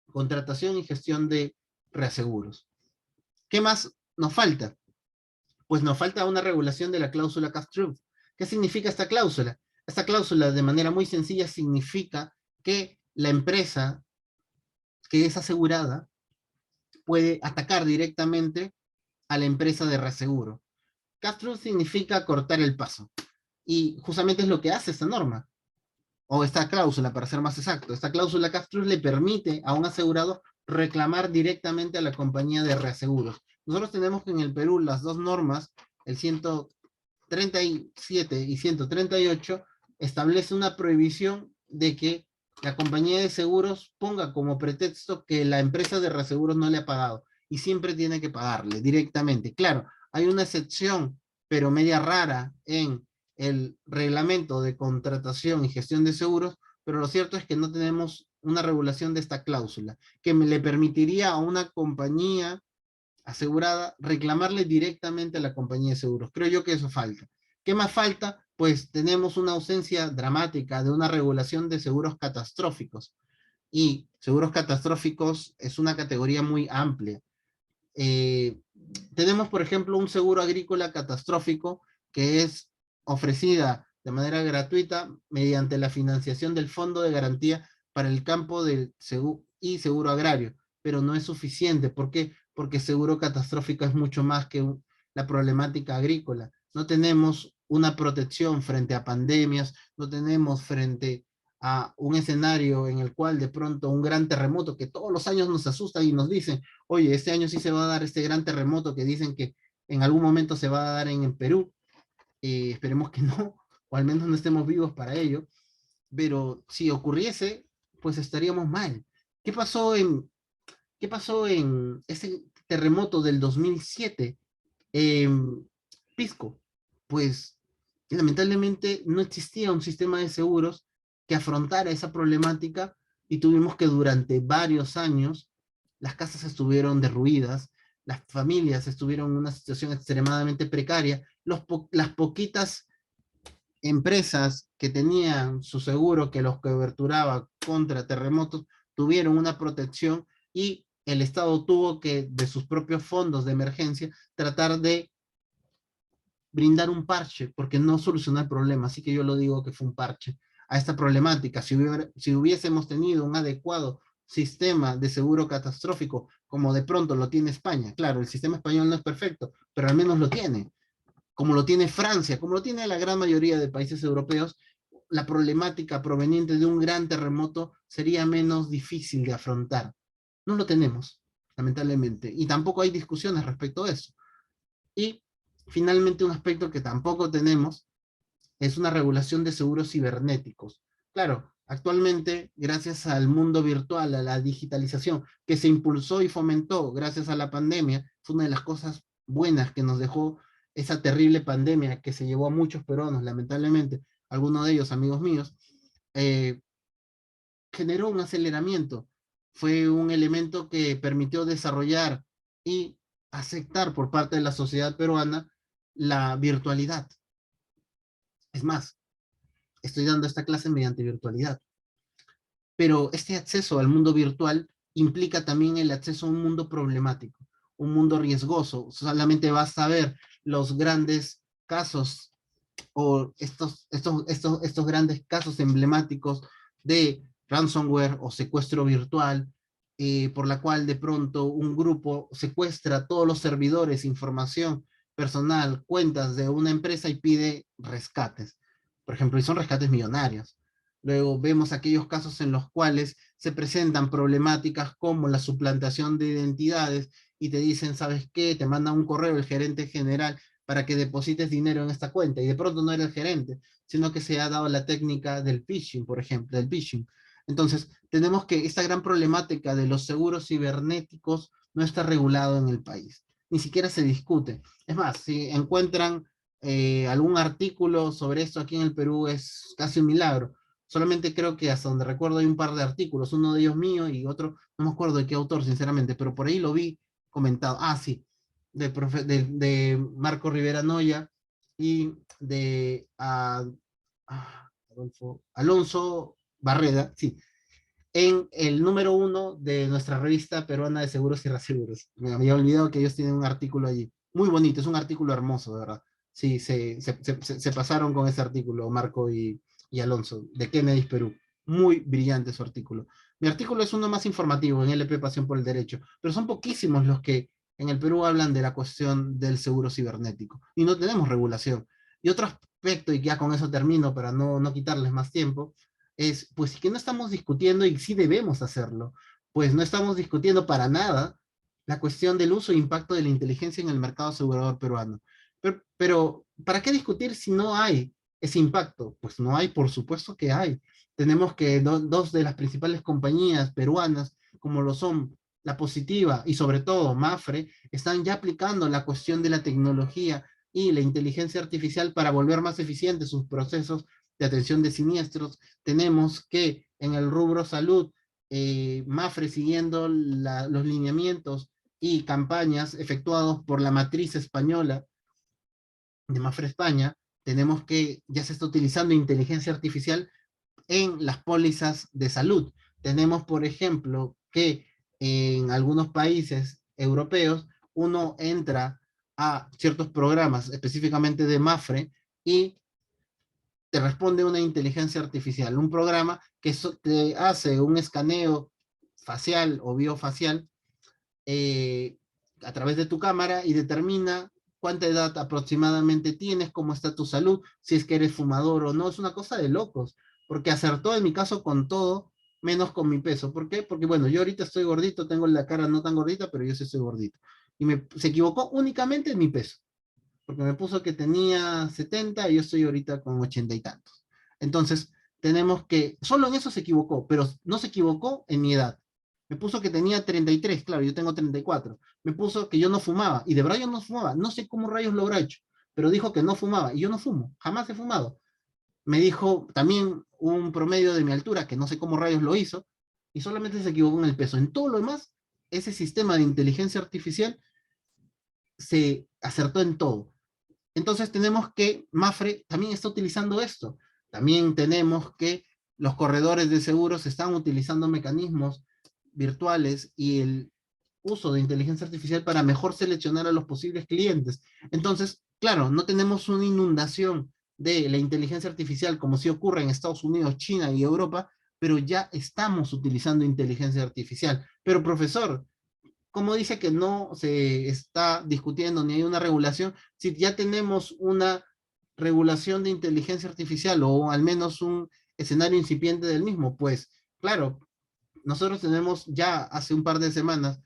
contratación y gestión de reaseguros. ¿Qué más nos falta? Pues nos falta una regulación de la cláusula Cash-Truth. ¿Qué significa esta cláusula? Esta cláusula, de manera muy sencilla, significa que la empresa que es asegurada puede atacar directamente a la empresa de reaseguro. Cash-Truth significa cortar el paso. Y justamente es lo que hace esta norma, o esta cláusula, para ser más exacto. Esta cláusula Cash-Truth le permite a un asegurado reclamar directamente a la compañía de reaseguros. Nosotros tenemos que en el Perú las dos normas, el 137 y 138, establece una prohibición de que la compañía de seguros ponga como pretexto que la empresa de reaseguros no le ha pagado y siempre tiene que pagarle directamente. Claro, hay una excepción, pero media rara en el reglamento de contratación y gestión de seguros, pero lo cierto es que no tenemos una regulación de esta cláusula que le permitiría a una compañía asegurada reclamarle directamente a la compañía de seguros. Creo yo que eso falta. ¿Qué más falta? Pues tenemos una ausencia dramática de una regulación de seguros catastróficos. Y seguros catastróficos es una categoría muy amplia. Eh, tenemos, por ejemplo, un seguro agrícola catastrófico que es ofrecida de manera gratuita mediante la financiación del Fondo de Garantía para el campo del seguro y seguro agrario, pero no es suficiente. ¿Por qué? Porque seguro catastrófico es mucho más que la problemática agrícola. No tenemos una protección frente a pandemias, no tenemos frente a un escenario en el cual de pronto un gran terremoto que todos los años nos asusta y nos dicen, oye, este año sí se va a dar este gran terremoto que dicen que en algún momento se va a dar en Perú. Esperemos que no, o al menos no estemos vivos para ello, pero si ocurriese, pues estaríamos mal. ¿Qué pasó en ese terremoto del 2007 en Pisco? Pues lamentablemente no existía un sistema de seguros que afrontara esa problemática y tuvimos que durante varios años las casas estuvieron derruidas, las familias estuvieron en una situación extremadamente precaria, las poquitas empresas que tenían su seguro que los coberturaba contra terremotos tuvieron una protección y el Estado tuvo que, de sus propios fondos de emergencia, tratar de brindar un parche, porque no solucionó el problema, así que yo lo digo que fue un parche a esta problemática. Si hubiésemos tenido un adecuado sistema de seguro catastrófico, como de pronto lo tiene España, claro, el sistema español no es perfecto, pero al menos lo tiene, como lo tiene Francia, como lo tiene la gran mayoría de países europeos, la problemática proveniente de un gran terremoto sería menos difícil de afrontar. No lo tenemos, lamentablemente, y tampoco hay discusiones respecto a eso. Y finalmente un aspecto que tampoco tenemos es una regulación de seguros cibernéticos. Claro, actualmente, gracias al mundo virtual, a la digitalización que se impulsó y fomentó gracias a la pandemia, fue una de las cosas buenas que nos dejó esa terrible pandemia que se llevó a muchos peruanos, lamentablemente, algunos de ellos amigos míos, eh, generó un aceleramiento. Fue un elemento que permitió desarrollar y aceptar por parte de la sociedad peruana la virtualidad. Es más, estoy dando esta clase mediante virtualidad. Pero este acceso al mundo virtual implica también el acceso a un mundo problemático. un mundo riesgoso, solamente vas a ver los grandes casos o estos grandes casos emblemáticos de ransomware o secuestro virtual, por la cual de pronto un grupo secuestra todos los servidores, información personal, cuentas de una empresa y pide rescates. Por ejemplo, y son rescates millonarios. Luego vemos aquellos casos en los cuales se presentan problemáticas como la suplantación de identidades y te dicen, ¿sabes qué? Te manda un correo el gerente general para que deposites dinero en esta cuenta y de pronto no era el gerente, sino que se ha dado la técnica del phishing, por ejemplo, del phishing. Entonces, tenemos que esta gran problemática de los seguros cibernéticos no está regulado en el país, ni siquiera se discute. Es más, si encuentran algún artículo sobre esto aquí en el Perú es casi un milagro. Solamente creo que hasta donde recuerdo hay un par de artículos, uno de ellos mío y otro, no me acuerdo de qué autor, sinceramente, pero por ahí lo vi comentado. Ah, sí, de Marco Rivera Noya y de Alonso Barreda, sí, en el número 1 de nuestra revista peruana de seguros y reaseguros. Me había olvidado que ellos tienen un artículo allí. Muy bonito, es un artículo hermoso, de verdad. Sí, se pasaron con ese artículo, Marco y Alonso, de Kennedy, Perú. Muy brillante su artículo. Mi artículo es uno más informativo en LP Pasión por el Derecho, pero son poquísimos los que en el Perú hablan de la cuestión del seguro cibernético. Y no tenemos regulación. Y otro aspecto, y ya con eso termino para no quitarles más tiempo, es, pues, que no estamos discutiendo y sí debemos hacerlo, pues no estamos discutiendo para nada la cuestión del uso e impacto de la inteligencia en el mercado asegurador peruano. Pero ¿para qué discutir si no hay ese impacto? Pues no hay, por supuesto que hay. Tenemos que dos de las principales compañías peruanas, como lo son La Positiva y sobre todo Mafre, están ya aplicando la cuestión de la tecnología y la inteligencia artificial para volver más eficientes sus procesos de atención de siniestros. Tenemos que en el rubro salud, Mafre siguiendo los lineamientos y campañas efectuados por la matriz española de Mafre España, tenemos que ya se está utilizando inteligencia artificial en las pólizas de salud. Tenemos, por ejemplo, que en algunos países europeos uno entra a ciertos programas, específicamente de Mafre, y te responde una inteligencia artificial, un programa que te hace un escaneo facial o biofacial eh, a través de tu cámara y determina cuánta edad aproximadamente tienes, cómo está tu salud, si es que eres fumador o no. Es una cosa de locos, porque acertó en mi caso con todo, menos con mi peso. ¿Por qué? Porque bueno, yo ahorita estoy gordito, tengo la cara no tan gordita, pero yo sí estoy gordito. Y se equivocó únicamente en mi peso, porque me puso que tenía 70 y yo estoy ahorita con 80 y tantos. Entonces, tenemos que, solo en eso se equivocó, pero no se equivocó en mi edad. Me puso que tenía 33, claro, yo tengo 34. Me puso que yo no fumaba, y de verdad yo no fumaba, no sé cómo rayos lo habrá hecho, pero dijo que no fumaba, y yo no fumo, jamás he fumado. Me dijo también un promedio de mi altura, que no sé cómo rayos lo hizo, y solamente se equivocó en el peso. En todo lo demás, ese sistema de inteligencia artificial se acertó en todo. Entonces tenemos que Mafre también está utilizando esto. También tenemos que los corredores de seguros están utilizando mecanismos virtuales y el uso de inteligencia artificial para mejor seleccionar a los posibles clientes. Entonces, claro, no tenemos una inundación de la inteligencia artificial como sí ocurre en Estados Unidos, China y Europa, pero ya estamos utilizando inteligencia artificial. Pero profesor, ¿cómo dice que no se está discutiendo ni hay una regulación si ya tenemos una regulación de inteligencia artificial o al menos un escenario incipiente del mismo? Pues claro, nosotros tenemos ya hace un par de semanas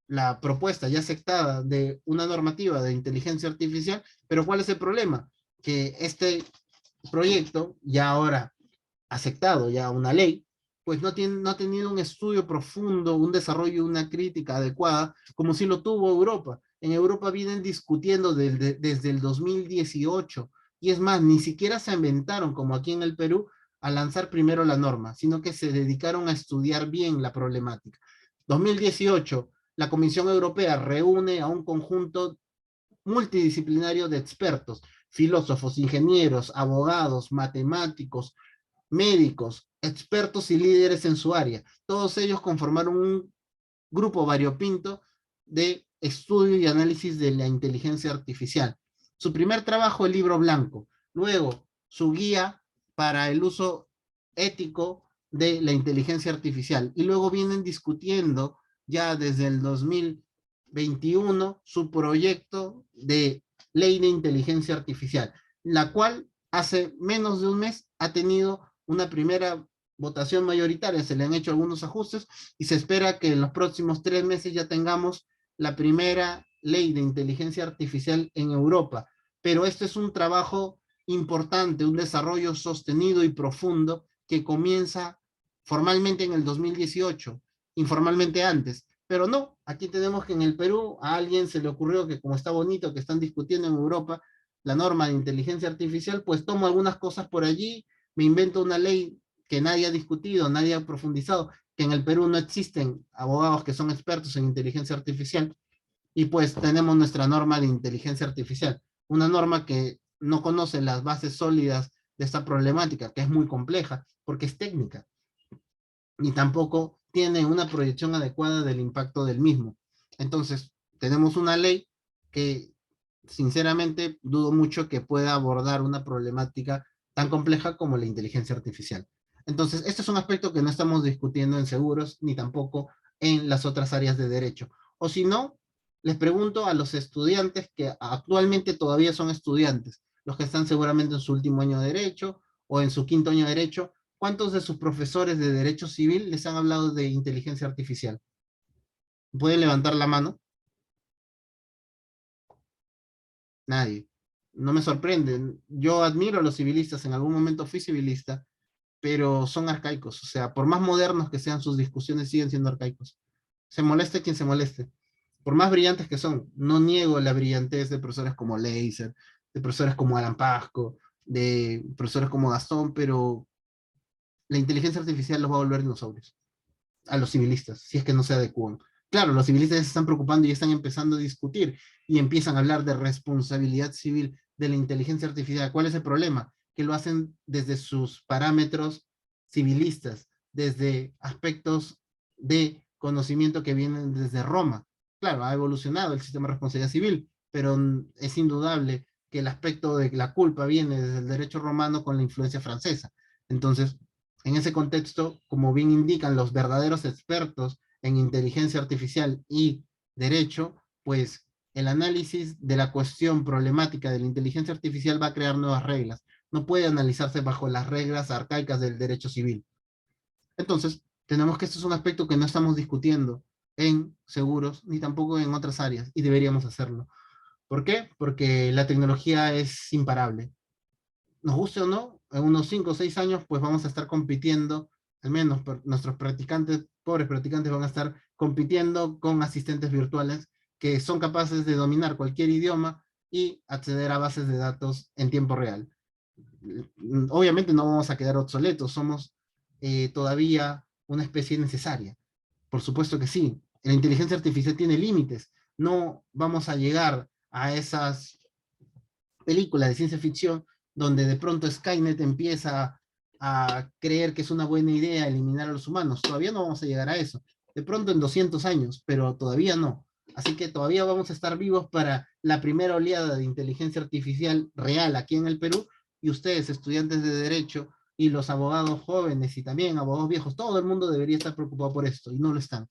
la propuesta ya aceptada de una normativa de inteligencia artificial, pero ¿cuál es el problema? Que este proyecto ya ahora aceptado, ya una ley, pues no ha tenido un estudio profundo, un desarrollo, una crítica adecuada, como si lo tuvo Europa. En Europa vienen discutiendo desde el 2018, y es más, ni siquiera se inventaron, como aquí en el Perú, a lanzar primero la norma, sino que se dedicaron a estudiar bien la problemática. 2018, la Comisión Europea reúne a un conjunto multidisciplinario de expertos, filósofos, ingenieros, abogados, matemáticos, médicos, expertos y líderes en su área. Todos ellos conformaron un grupo variopinto de estudio y análisis de la inteligencia artificial. Su primer trabajo, el libro blanco. Luego, su guía para el uso ético de la inteligencia artificial. Y luego vienen discutiendo ya desde el 2021 su proyecto de ley de inteligencia artificial, la cual hace menos de un mes ha tenido una primera votación mayoritaria, se le han hecho algunos ajustes y se espera que en los próximos 3 meses ya tengamos la primera ley de inteligencia artificial en Europa. Pero esto es un trabajo importante, un desarrollo sostenido y profundo que comienza formalmente en el 2018, informalmente antes. Pero no, aquí tenemos que en el Perú a alguien se le ocurrió que como está bonito que están discutiendo en Europa la norma de inteligencia artificial, pues tomo algunas cosas por allí, me invento una ley que nadie ha discutido, nadie ha profundizado, que en el Perú no existen abogados que son expertos en inteligencia artificial, y pues tenemos nuestra norma de inteligencia artificial, una norma que no conoce las bases sólidas de esta problemática, que es muy compleja, porque es técnica, ni tampoco tiene una proyección adecuada del impacto del mismo. Entonces, tenemos una ley que sinceramente dudo mucho que pueda abordar una problemática tan compleja como la inteligencia artificial. Entonces, este es un aspecto que no estamos discutiendo en seguros ni tampoco en las otras áreas de derecho. O si no, les pregunto a los estudiantes que actualmente todavía son estudiantes, los que están seguramente en su último año de derecho o en su quinto año de derecho, ¿cuántos de sus profesores de derecho civil les han hablado de inteligencia artificial? ¿Pueden levantar la mano? Nadie. No me sorprende. Yo admiro a los civilistas, en algún momento fui civilista, pero son arcaicos. O sea, por más modernos que sean sus discusiones, siguen siendo arcaicos. Se moleste quien se moleste. Por más brillantes que son, no niego la brillantez de profesores como Leiser, de profesores como Alan Pasco, de profesores como Gastón, pero la inteligencia artificial los va a volver dinosaurios a los civilistas, si es que no se adecúan. Claro, los civilistas ya se están preocupando y están empezando a discutir y empiezan a hablar de responsabilidad civil de la inteligencia artificial. ¿Cuál es el problema? Que lo hacen desde sus parámetros civilistas, desde aspectos de conocimiento que vienen desde Roma. Claro, ha evolucionado el sistema de responsabilidad civil, pero es indudable que el aspecto de la culpa viene desde el derecho romano con la influencia francesa. Entonces, en ese contexto, como bien indican los verdaderos expertos en inteligencia artificial y derecho, pues el análisis de la cuestión problemática de la inteligencia artificial va a crear nuevas reglas. No puede analizarse bajo las reglas arcaicas del derecho civil. Entonces, tenemos que esto es un aspecto que no estamos discutiendo en seguros ni tampoco en otras áreas y deberíamos hacerlo. ¿Por qué? Porque la tecnología es imparable, nos guste o no, en unos 5 o 6 años, pues vamos a estar compitiendo, al menos nuestros practicantes, pobres practicantes, van a estar compitiendo con asistentes virtuales que son capaces de dominar cualquier idioma y acceder a bases de datos en tiempo real. Obviamente no vamos a quedar obsoletos, somos todavía una especie necesaria. Por supuesto que sí. La inteligencia artificial tiene límites. No vamos a llegar a esas película de ciencia ficción donde de pronto Skynet empieza a creer que es una buena idea eliminar a los humanos. Todavía no vamos a llegar a eso. De pronto en 200 años, pero todavía no. Así que todavía vamos a estar vivos para la primera oleada de inteligencia artificial real aquí en el Perú, y ustedes, estudiantes de Derecho, y los abogados jóvenes y también abogados viejos, todo el mundo debería estar preocupado por esto, y no lo están.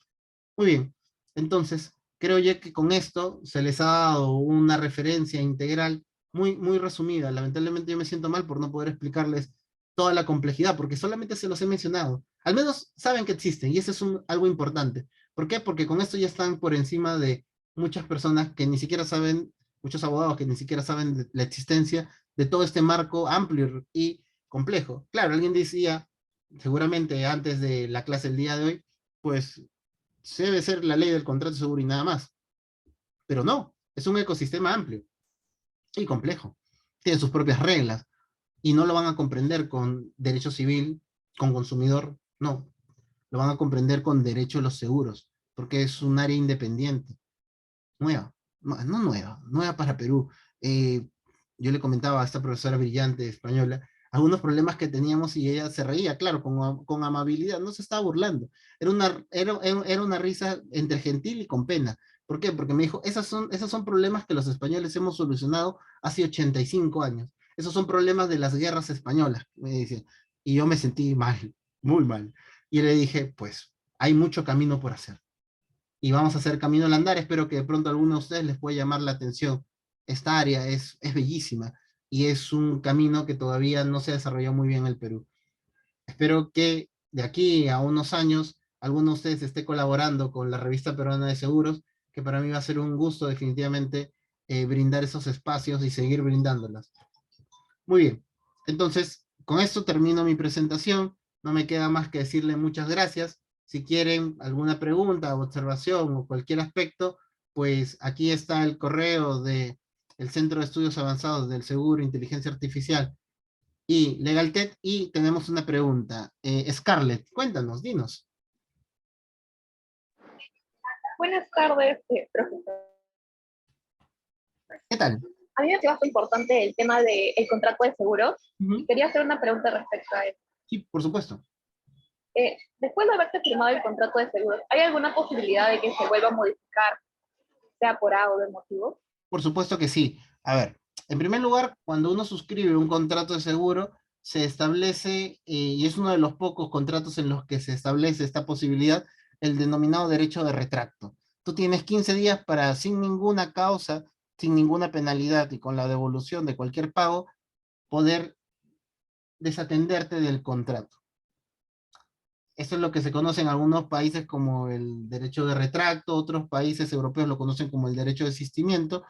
Muy bien, entonces creo yo que con esto se les ha dado una referencia integral muy, muy resumida. Lamentablemente yo me siento mal por no poder explicarles toda la complejidad, porque solamente se los he mencionado. Al menos saben que existen y eso es algo importante. ¿Por qué? Porque con esto ya están por encima de muchas personas que ni siquiera saben, muchos abogados que ni siquiera saben de la existencia de todo este marco amplio y complejo. Claro, alguien decía, seguramente antes de la clase del día de hoy, pues debe ser la ley del contrato seguro y nada más. Pero no, es un ecosistema amplio y complejo. Tiene sus propias reglas y no lo van a comprender con derecho civil, con consumidor, no. Lo van a comprender con derecho a los seguros, porque es un área independiente, nueva, no nueva, nueva para Perú. Yo le comentaba a esta profesora brillante española, algunos problemas que teníamos y ella se reía, claro, con amabilidad, no se estaba burlando. Era una risa entre gentil y con pena. ¿Por qué? Porque me dijo, esos son problemas que los españoles hemos solucionado hace 85 años. Esos son problemas de las guerras españolas, me dice. Y yo me sentí mal, muy mal. Y le dije, pues, hay mucho camino por hacer. Y vamos a hacer camino al andar. Espero que de pronto a alguno de ustedes les pueda llamar la atención. Esta área es bellísima y es un camino que todavía no se ha desarrollado muy bien en el Perú. Espero que de aquí a unos años alguno de ustedes esté colaborando con la Revista Peruana de Seguros, que para mí va a ser un gusto definitivamente brindar esos espacios y seguir brindándolas. Muy bien, entonces con esto termino mi presentación. No me queda más que decirle muchas gracias. Si quieren alguna pregunta, observación o cualquier aspecto, pues aquí está el correo de el Centro de Estudios Avanzados del Seguro, Inteligencia Artificial y LegalTech, y tenemos una pregunta. Scarlett, cuéntanos, dinos. Buenas tardes, profesor. ¿Qué tal? A mí me parece bastante importante el tema del contrato de seguros y Ujú. quería hacer una pregunta respecto a eso. Sí, por supuesto. Después de haberte firmado el contrato de seguros, ¿hay alguna posibilidad de que se vuelva a modificar, sea por A o de motivo? Por supuesto que sí. A ver, en primer lugar, cuando uno suscribe un contrato de seguro, se establece, y es uno de los pocos contratos en los que se establece esta posibilidad, el denominado derecho de retracto. Tú tienes 15 días para, sin ninguna causa, sin ninguna penalidad y con la devolución de cualquier pago, poder desatenderte del contrato. Eso es lo que se conoce en algunos países como el derecho de retracto, otros países europeos lo conocen como el derecho de desistimiento,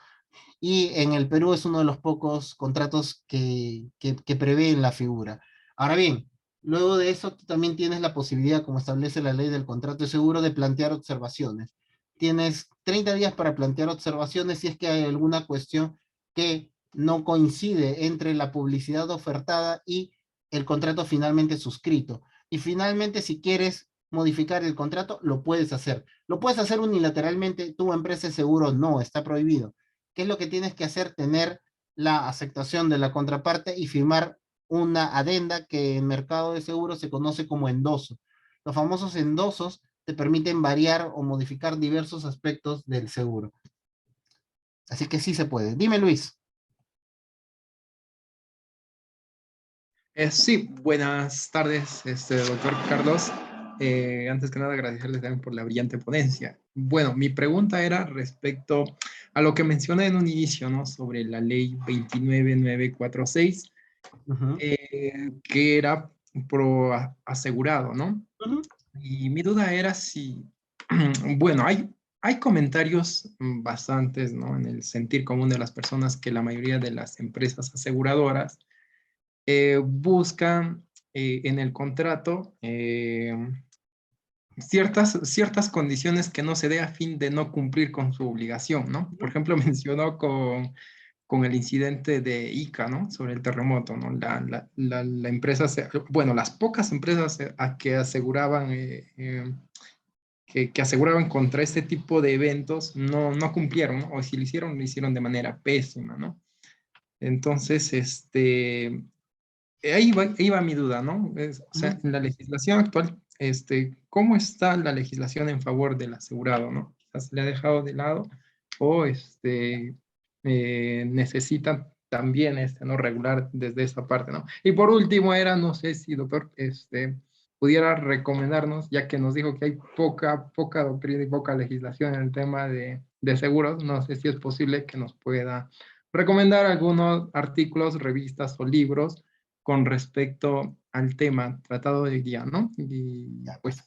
y en el Perú es uno de los pocos contratos que prevén la figura. Ahora bien, luego de eso tú también tienes la posibilidad, como establece la ley del contrato de seguro, de plantear observaciones. Tienes 30 días para plantear observaciones si es que hay alguna cuestión que no coincide entre la publicidad ofertada y el contrato finalmente suscrito. Y finalmente, si quieres modificar el contrato, lo puedes hacer. Lo puedes hacer unilateralmente, tu empresa de seguro no, está prohibido. ¿Qué es lo que tienes que hacer? Tener la aceptación de la contraparte y firmar una adenda que en mercado de seguros se conoce como endoso. Los famosos endosos te permiten variar o modificar diversos aspectos del seguro. Así que sí se puede. Dime, Luis. Sí, buenas tardes, doctor Carlos. Antes que nada, agradecerles también por la brillante ponencia. Bueno, mi pregunta era respecto a lo que mencioné en un inicio, ¿no? Sobre la ley 29946, Uh-huh. que era pro asegurado, ¿no? Uh-huh. Y mi duda era si, bueno, hay comentarios bastantes, ¿no? En el sentir común de las personas que la mayoría de las empresas aseguradoras buscan en el contrato ciertas condiciones que no se dé a fin de no cumplir con su obligación, ¿no? Por ejemplo, mencionó con el incidente de Ica, ¿no? Sobre el terremoto, ¿no? La empresa, bueno, las pocas empresas a que aseguraban, que aseguraban contra este tipo de eventos no cumplieron, ¿no? O si lo hicieron de manera pésima, ¿no? Entonces, ahí va mi duda, ¿no? O sea, Uh-huh. en la legislación actual, ¿cómo está la legislación en favor del asegurado, ¿no? Quizás se le ha dejado de lado o necesitan también ¿no? regular desde esa parte, ¿no? Y por último era, no sé si doctor, pudiera recomendarnos, ya que nos dijo que hay poca doctrina y poca legislación en el tema de seguros, no sé si es posible que nos pueda recomendar algunos artículos, revistas o libros con respecto al tema tratado del día, ¿no? Y Ya, pues,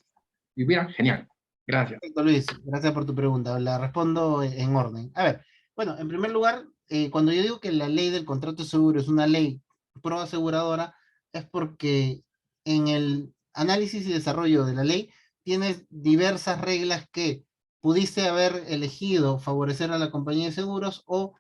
y hubiera, genial. Gracias. perfecto, Luis. Gracias por tu pregunta. La respondo en orden. A ver, bueno, en primer lugar, cuando yo digo que la ley del contrato de seguro es una ley pro aseguradora, es porque en el análisis y desarrollo de la ley tienes diversas reglas que pudiste haber elegido favorecer a la compañía de seguros o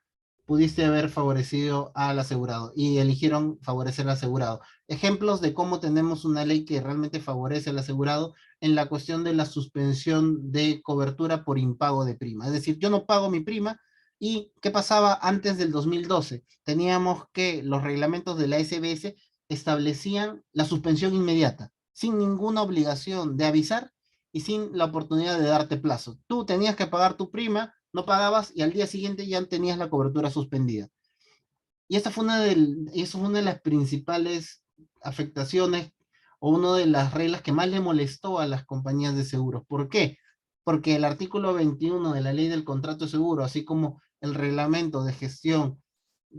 pudiste haber favorecido al asegurado y eligieron favorecer al asegurado. Ejemplos de cómo tenemos una ley que realmente favorece al asegurado en la cuestión de la suspensión de cobertura por impago de prima. Es decir, yo no pago mi prima. ¿Y qué pasaba antes del 2012? Teníamos que los reglamentos de la SBS establecían la suspensión inmediata, sin ninguna obligación de avisar y sin la oportunidad de darte plazo. Tú tenías que pagar tu prima, no pagabas y al día siguiente ya tenías la cobertura suspendida. Y esa fue eso fue una de las principales afectaciones o una de las reglas que más le molestó a las compañías de seguros. ¿Por qué? Porque el artículo 21 de la ley del contrato de seguro, así como el reglamento de gestión,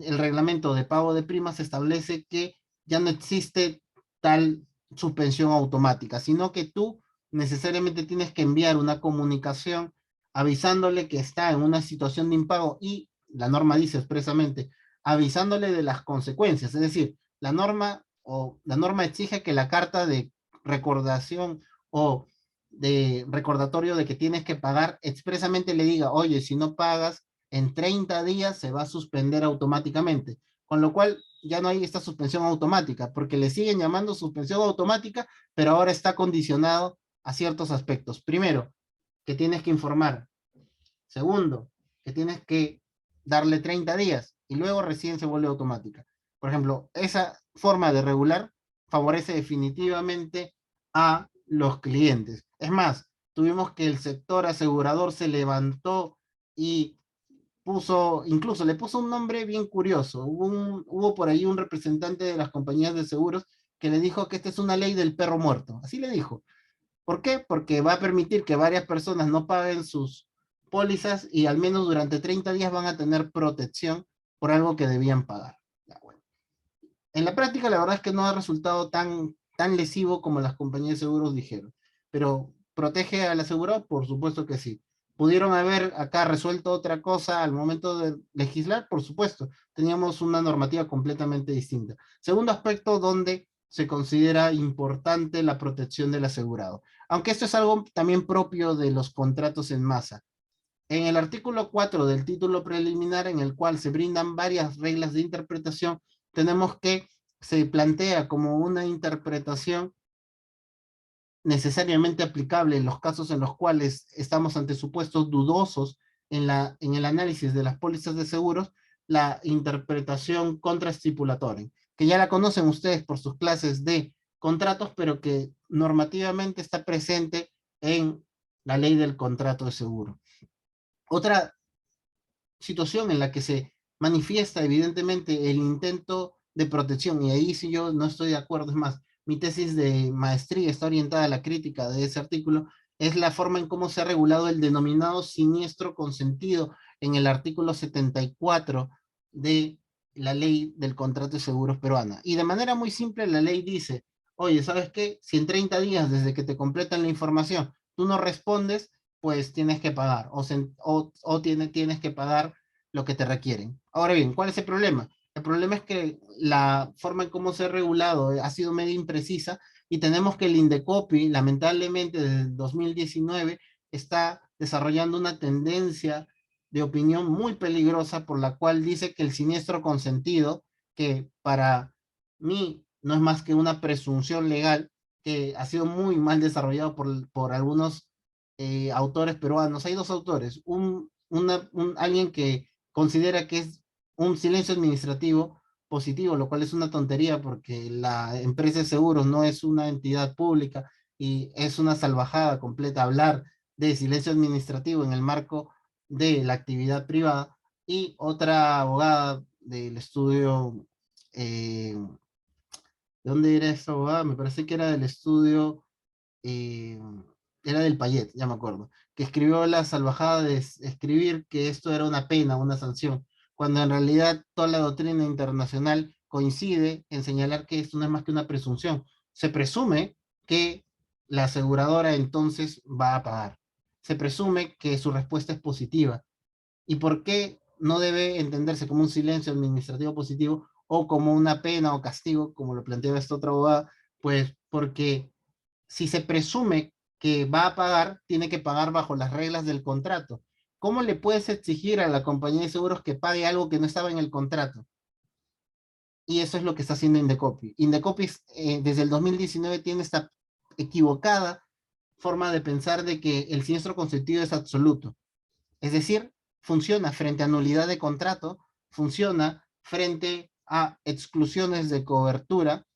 el reglamento de pago de primas establece que ya no existe tal suspensión automática, sino que tú necesariamente tienes que enviar una comunicación avisándole que está en una situación de impago y la norma dice expresamente avisándole de las consecuencias, es decir, la norma exige que la carta de recordación o de recordatorio de que tienes que pagar expresamente le diga, oye, si no pagas en 30 días se va a suspender automáticamente, con lo cual ya no hay esta suspensión automática, porque le siguen llamando suspensión automática, pero ahora está condicionado a ciertos aspectos. Primero, que tienes que informar. Segundo, que tienes que darle 30 días y luego recién se vuelve automática. Por ejemplo, esa forma de regular favorece definitivamente a los clientes. Es más, tuvimos que el sector asegurador se levantó y incluso le puso un nombre bien curioso. Hubo por ahí un representante de las compañías de seguros que le dijo que esta es una ley del perro muerto. Así le dijo. ¿Por qué? Porque va a permitir que varias personas no paguen sus pólizas y al menos durante 30 días van a tener protección por algo que debían pagar. Ya, bueno. En la práctica, la verdad es que no ha resultado tan lesivo como las compañías de seguros dijeron. Pero, ¿protege al asegurado? Por supuesto que sí. ¿Pudieron haber acá resuelto otra cosa al momento de legislar? Por supuesto. Teníamos una normativa completamente distinta. Segundo aspecto donde se considera importante la protección del asegurado. Aunque esto es algo también propio de los contratos en masa. En el artículo 4 del título preliminar, en el cual se brindan varias reglas de interpretación, tenemos que se plantea como una interpretación necesariamente aplicable en los casos en los cuales estamos ante supuestos dudosos en el análisis de las pólizas de seguros, la interpretación contrastipulatoria, que ya la conocen ustedes por sus clases de contratos, pero que normativamente está presente en la ley del contrato de seguro. Otra situación en la que se manifiesta evidentemente el intento de protección, y ahí sí yo no estoy de acuerdo, es más, mi tesis de maestría está orientada a la crítica de ese artículo, es la forma en cómo se ha regulado el denominado siniestro consentido en el artículo 74 de la ley del contrato de seguros peruana. Y de manera muy simple la ley dice, oye, ¿sabes qué? Si en 30 días desde que te completan la información tú no respondes, pues tienes que pagar o tienes que pagar lo que te requieren. Ahora bien, ¿cuál es el problema? El problema es que la forma en cómo se ha regulado ha sido medio imprecisa y tenemos que el Indecopi, lamentablemente desde el 2019, está desarrollando una tendencia de opinión muy peligrosa por la cual dice que el siniestro consentido, que para mí no es más que una presunción legal, que ha sido muy mal desarrollado por algunos autores peruanos. Hay dos autores, alguien que considera que es un silencio administrativo positivo, lo cual es una tontería porque la empresa de seguros no es una entidad pública y es una salvajada completa hablar de silencio administrativo en el marco de la actividad privada. Y otra abogada del estudio, ¿de dónde era esa abogada? Me parece que era del estudio, eh, era del Payet, ya me acuerdo, que escribió la salvajada de escribir que esto era una pena, una sanción, cuando en realidad toda la doctrina internacional coincide en señalar que esto no es más que una presunción. Se presume que la aseguradora entonces va a pagar. Se presume que su respuesta es positiva. ¿Y por qué no debe entenderse como un silencio administrativo positivo o como una pena o castigo, como lo planteaba esta otra abogada? Pues porque si se presume que va a pagar, tiene que pagar bajo las reglas del contrato. ¿Cómo le puedes exigir a la compañía de seguros que pague algo que no estaba en el contrato? Y eso es lo que está haciendo Indecopi. Indecopi desde el 2019 tiene esta equivocada forma de pensar de que el siniestro consentido es absoluto. Es decir, funciona frente a nulidad de contrato, funciona frente a exclusiones de cobertura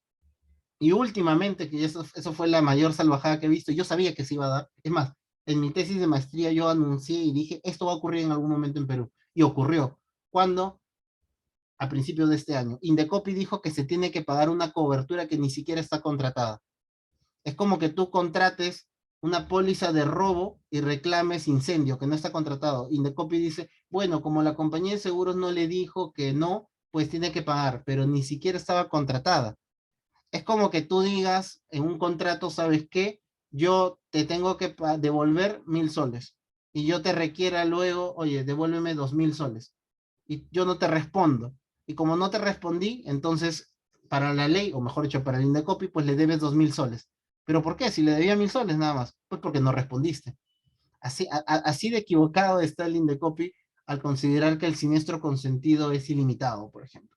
Y últimamente, que eso fue la mayor salvajada que he visto, yo sabía que se iba a dar. Es más, en mi tesis de maestría yo anuncié y dije, esto va a ocurrir en algún momento en Perú. Y ocurrió. Cuando, a principios de este año, Indecopi dijo que se tiene que pagar una cobertura que ni siquiera está contratada. Es como que tú contrates una póliza de robo y reclames incendio, que no está contratado. Indecopi dice, bueno, como la compañía de seguros no le dijo que no, pues tiene que pagar, pero ni siquiera estaba contratada. Es como que tú digas en un contrato, ¿sabes qué? Yo te tengo que devolver 1.000 soles y yo te requiera luego, oye, devuélveme 2.000 soles y yo no te respondo. Y como no te respondí, entonces para la ley, o mejor dicho, para el Indecopi, pues le debes 2.000 soles. ¿Pero por qué? Si le debía 1.000 soles nada más, pues porque no respondiste. Así de equivocado está el Indecopi al considerar que el siniestro consentido es ilimitado, por ejemplo.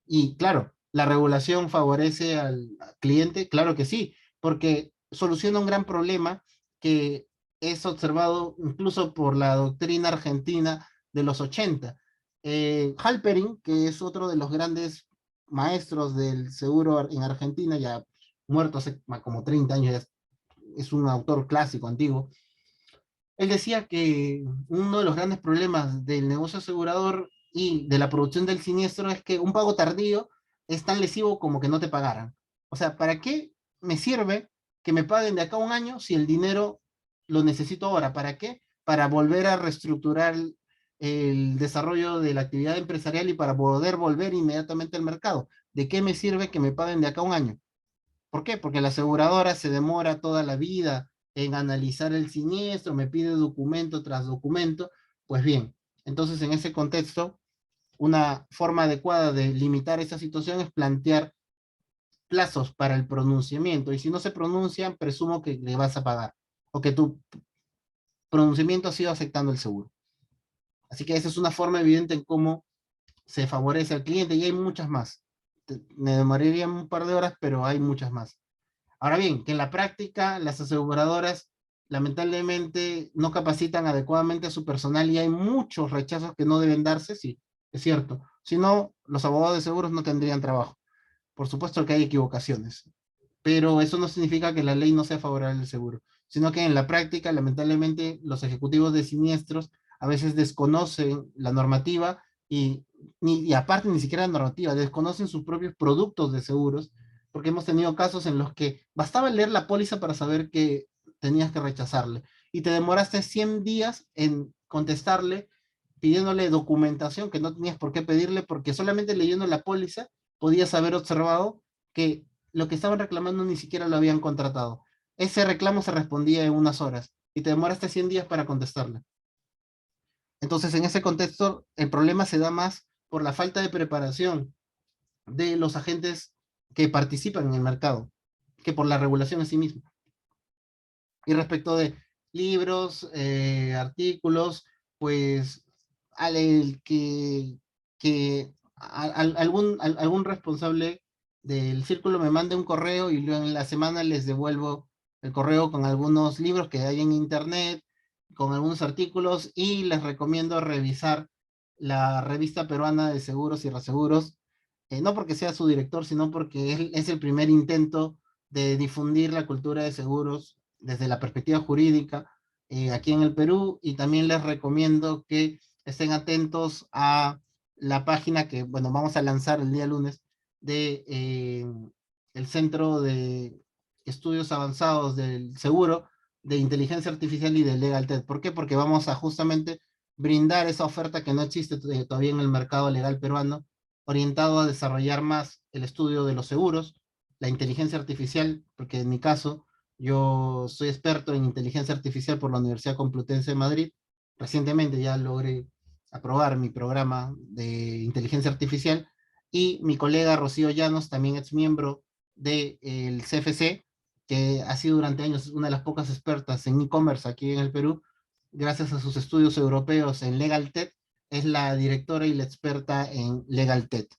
Y claro, ¿la regulación favorece al cliente? Claro que sí, porque soluciona un gran problema que es observado incluso por la doctrina argentina de los 80. Halperin, que es otro de los grandes maestros del seguro en Argentina, ya muerto hace como 30 años, ya es un autor clásico, antiguo. Él decía que uno de los grandes problemas del negocio asegurador y de la producción del siniestro es que un pago tardío es tan lesivo como que no te pagaran. O sea, ¿para qué me sirve que me paguen de acá a un año si el dinero lo necesito ahora? ¿Para qué? Para volver a reestructurar el desarrollo de la actividad empresarial y para poder volver inmediatamente al mercado. ¿De qué me sirve que me paguen de acá a un año? ¿Por qué? Porque la aseguradora se demora toda la vida en analizar el siniestro, me pide documento tras documento. Pues bien, entonces en ese contexto, una forma adecuada de limitar esa situación es plantear plazos para el pronunciamiento. Y si no se pronuncian, presumo que le vas a pagar o que tu pronunciamiento ha sido aceptando el seguro. Así que esa es una forma evidente en cómo se favorece al cliente y hay muchas más. Me demoraría un par de horas, pero hay muchas más. Ahora bien, que en la práctica las aseguradoras lamentablemente no capacitan adecuadamente a su personal y hay muchos rechazos que no deben darse, sí, es cierto. Si no, los abogados de seguros no tendrían trabajo. Por supuesto que hay equivocaciones, pero eso no significa que la ley no sea favorable al seguro, sino que en la práctica, lamentablemente, los ejecutivos de siniestros a veces desconocen la normativa y aparte ni siquiera la normativa, desconocen sus propios productos de seguros, porque hemos tenido casos en los que bastaba leer la póliza para saber que tenías que rechazarle y te demoraste 100 días en contestarle pidiéndole documentación que no tenías por qué pedirle porque solamente leyendo la póliza podías haber observado que lo que estaban reclamando ni siquiera lo habían contratado. Ese reclamo se respondía en unas horas y te demoraste 100 días para contestarle. Entonces, en ese contexto, el problema se da más por la falta de preparación de los agentes que participan en el mercado, que por la regulación en sí misma. Y respecto de libros, artículos, pues al algún responsable del círculo me mande un correo y luego en la semana les devuelvo el correo con algunos libros que hay en internet, con algunos artículos y les recomiendo revisar la revista peruana de seguros y reaseguros, no porque sea su director, sino porque es el primer intento de difundir la cultura de seguros desde la perspectiva jurídica aquí en el Perú, y también les recomiendo que estén atentos a la página que, bueno, vamos a lanzar el día lunes de el Centro de Estudios Avanzados del Seguro, de Inteligencia Artificial y de LegalTech. ¿Por qué? Porque vamos a justamente brindar esa oferta que no existe todavía en el mercado legal peruano, orientado a desarrollar más el estudio de los seguros, la inteligencia artificial, porque en mi caso yo soy experto en inteligencia artificial por la Universidad Complutense de Madrid. Recientemente ya logré aprobar mi programa de inteligencia artificial y mi colega Rocío Llanos también es miembro del CFC, que ha sido durante años una de las pocas expertas en e-commerce aquí en el Perú, gracias a sus estudios europeos en LegalTech, es la directora y la experta en LegalTech.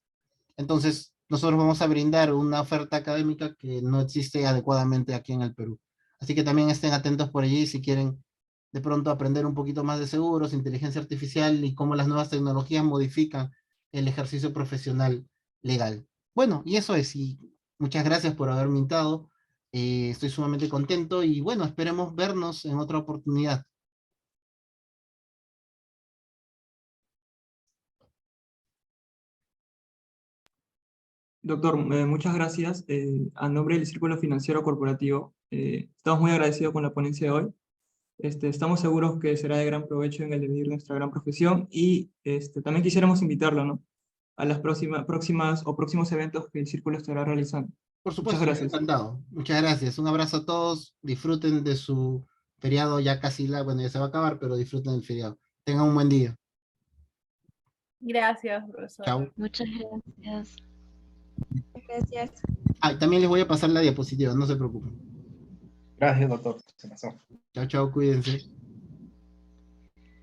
Entonces, nosotros vamos a brindar una oferta académica que no existe adecuadamente aquí en el Perú. Así que también estén atentos por allí si quieren de pronto aprender un poquito más de seguros, inteligencia artificial y cómo las nuevas tecnologías modifican el ejercicio profesional legal. Bueno, y eso es, y muchas gracias por haberme invitado. Estoy sumamente contento y bueno, esperemos vernos en otra oportunidad. Doctor, muchas gracias. A nombre del Círculo Financiero Corporativo, estamos muy agradecidos con la ponencia de hoy. Estamos seguros que será de gran provecho en el devenir de nuestra gran profesión y también quisiéramos invitarlo, ¿no?, a las próximos eventos que el Círculo estará realizando. Por Muchas supuesto, gracias. encantado. Muchas gracias. Un abrazo a todos. Disfruten de su feriado ya casi, bueno, ya se va a acabar, pero disfruten del feriado. Tengan un buen día. Gracias, profesor. Chao. Muchas gracias. Gracias. Ah, y también les voy a pasar la diapositiva, no se preocupen. Gracias, doctor. Se pasó. Chao, chao, cuídense.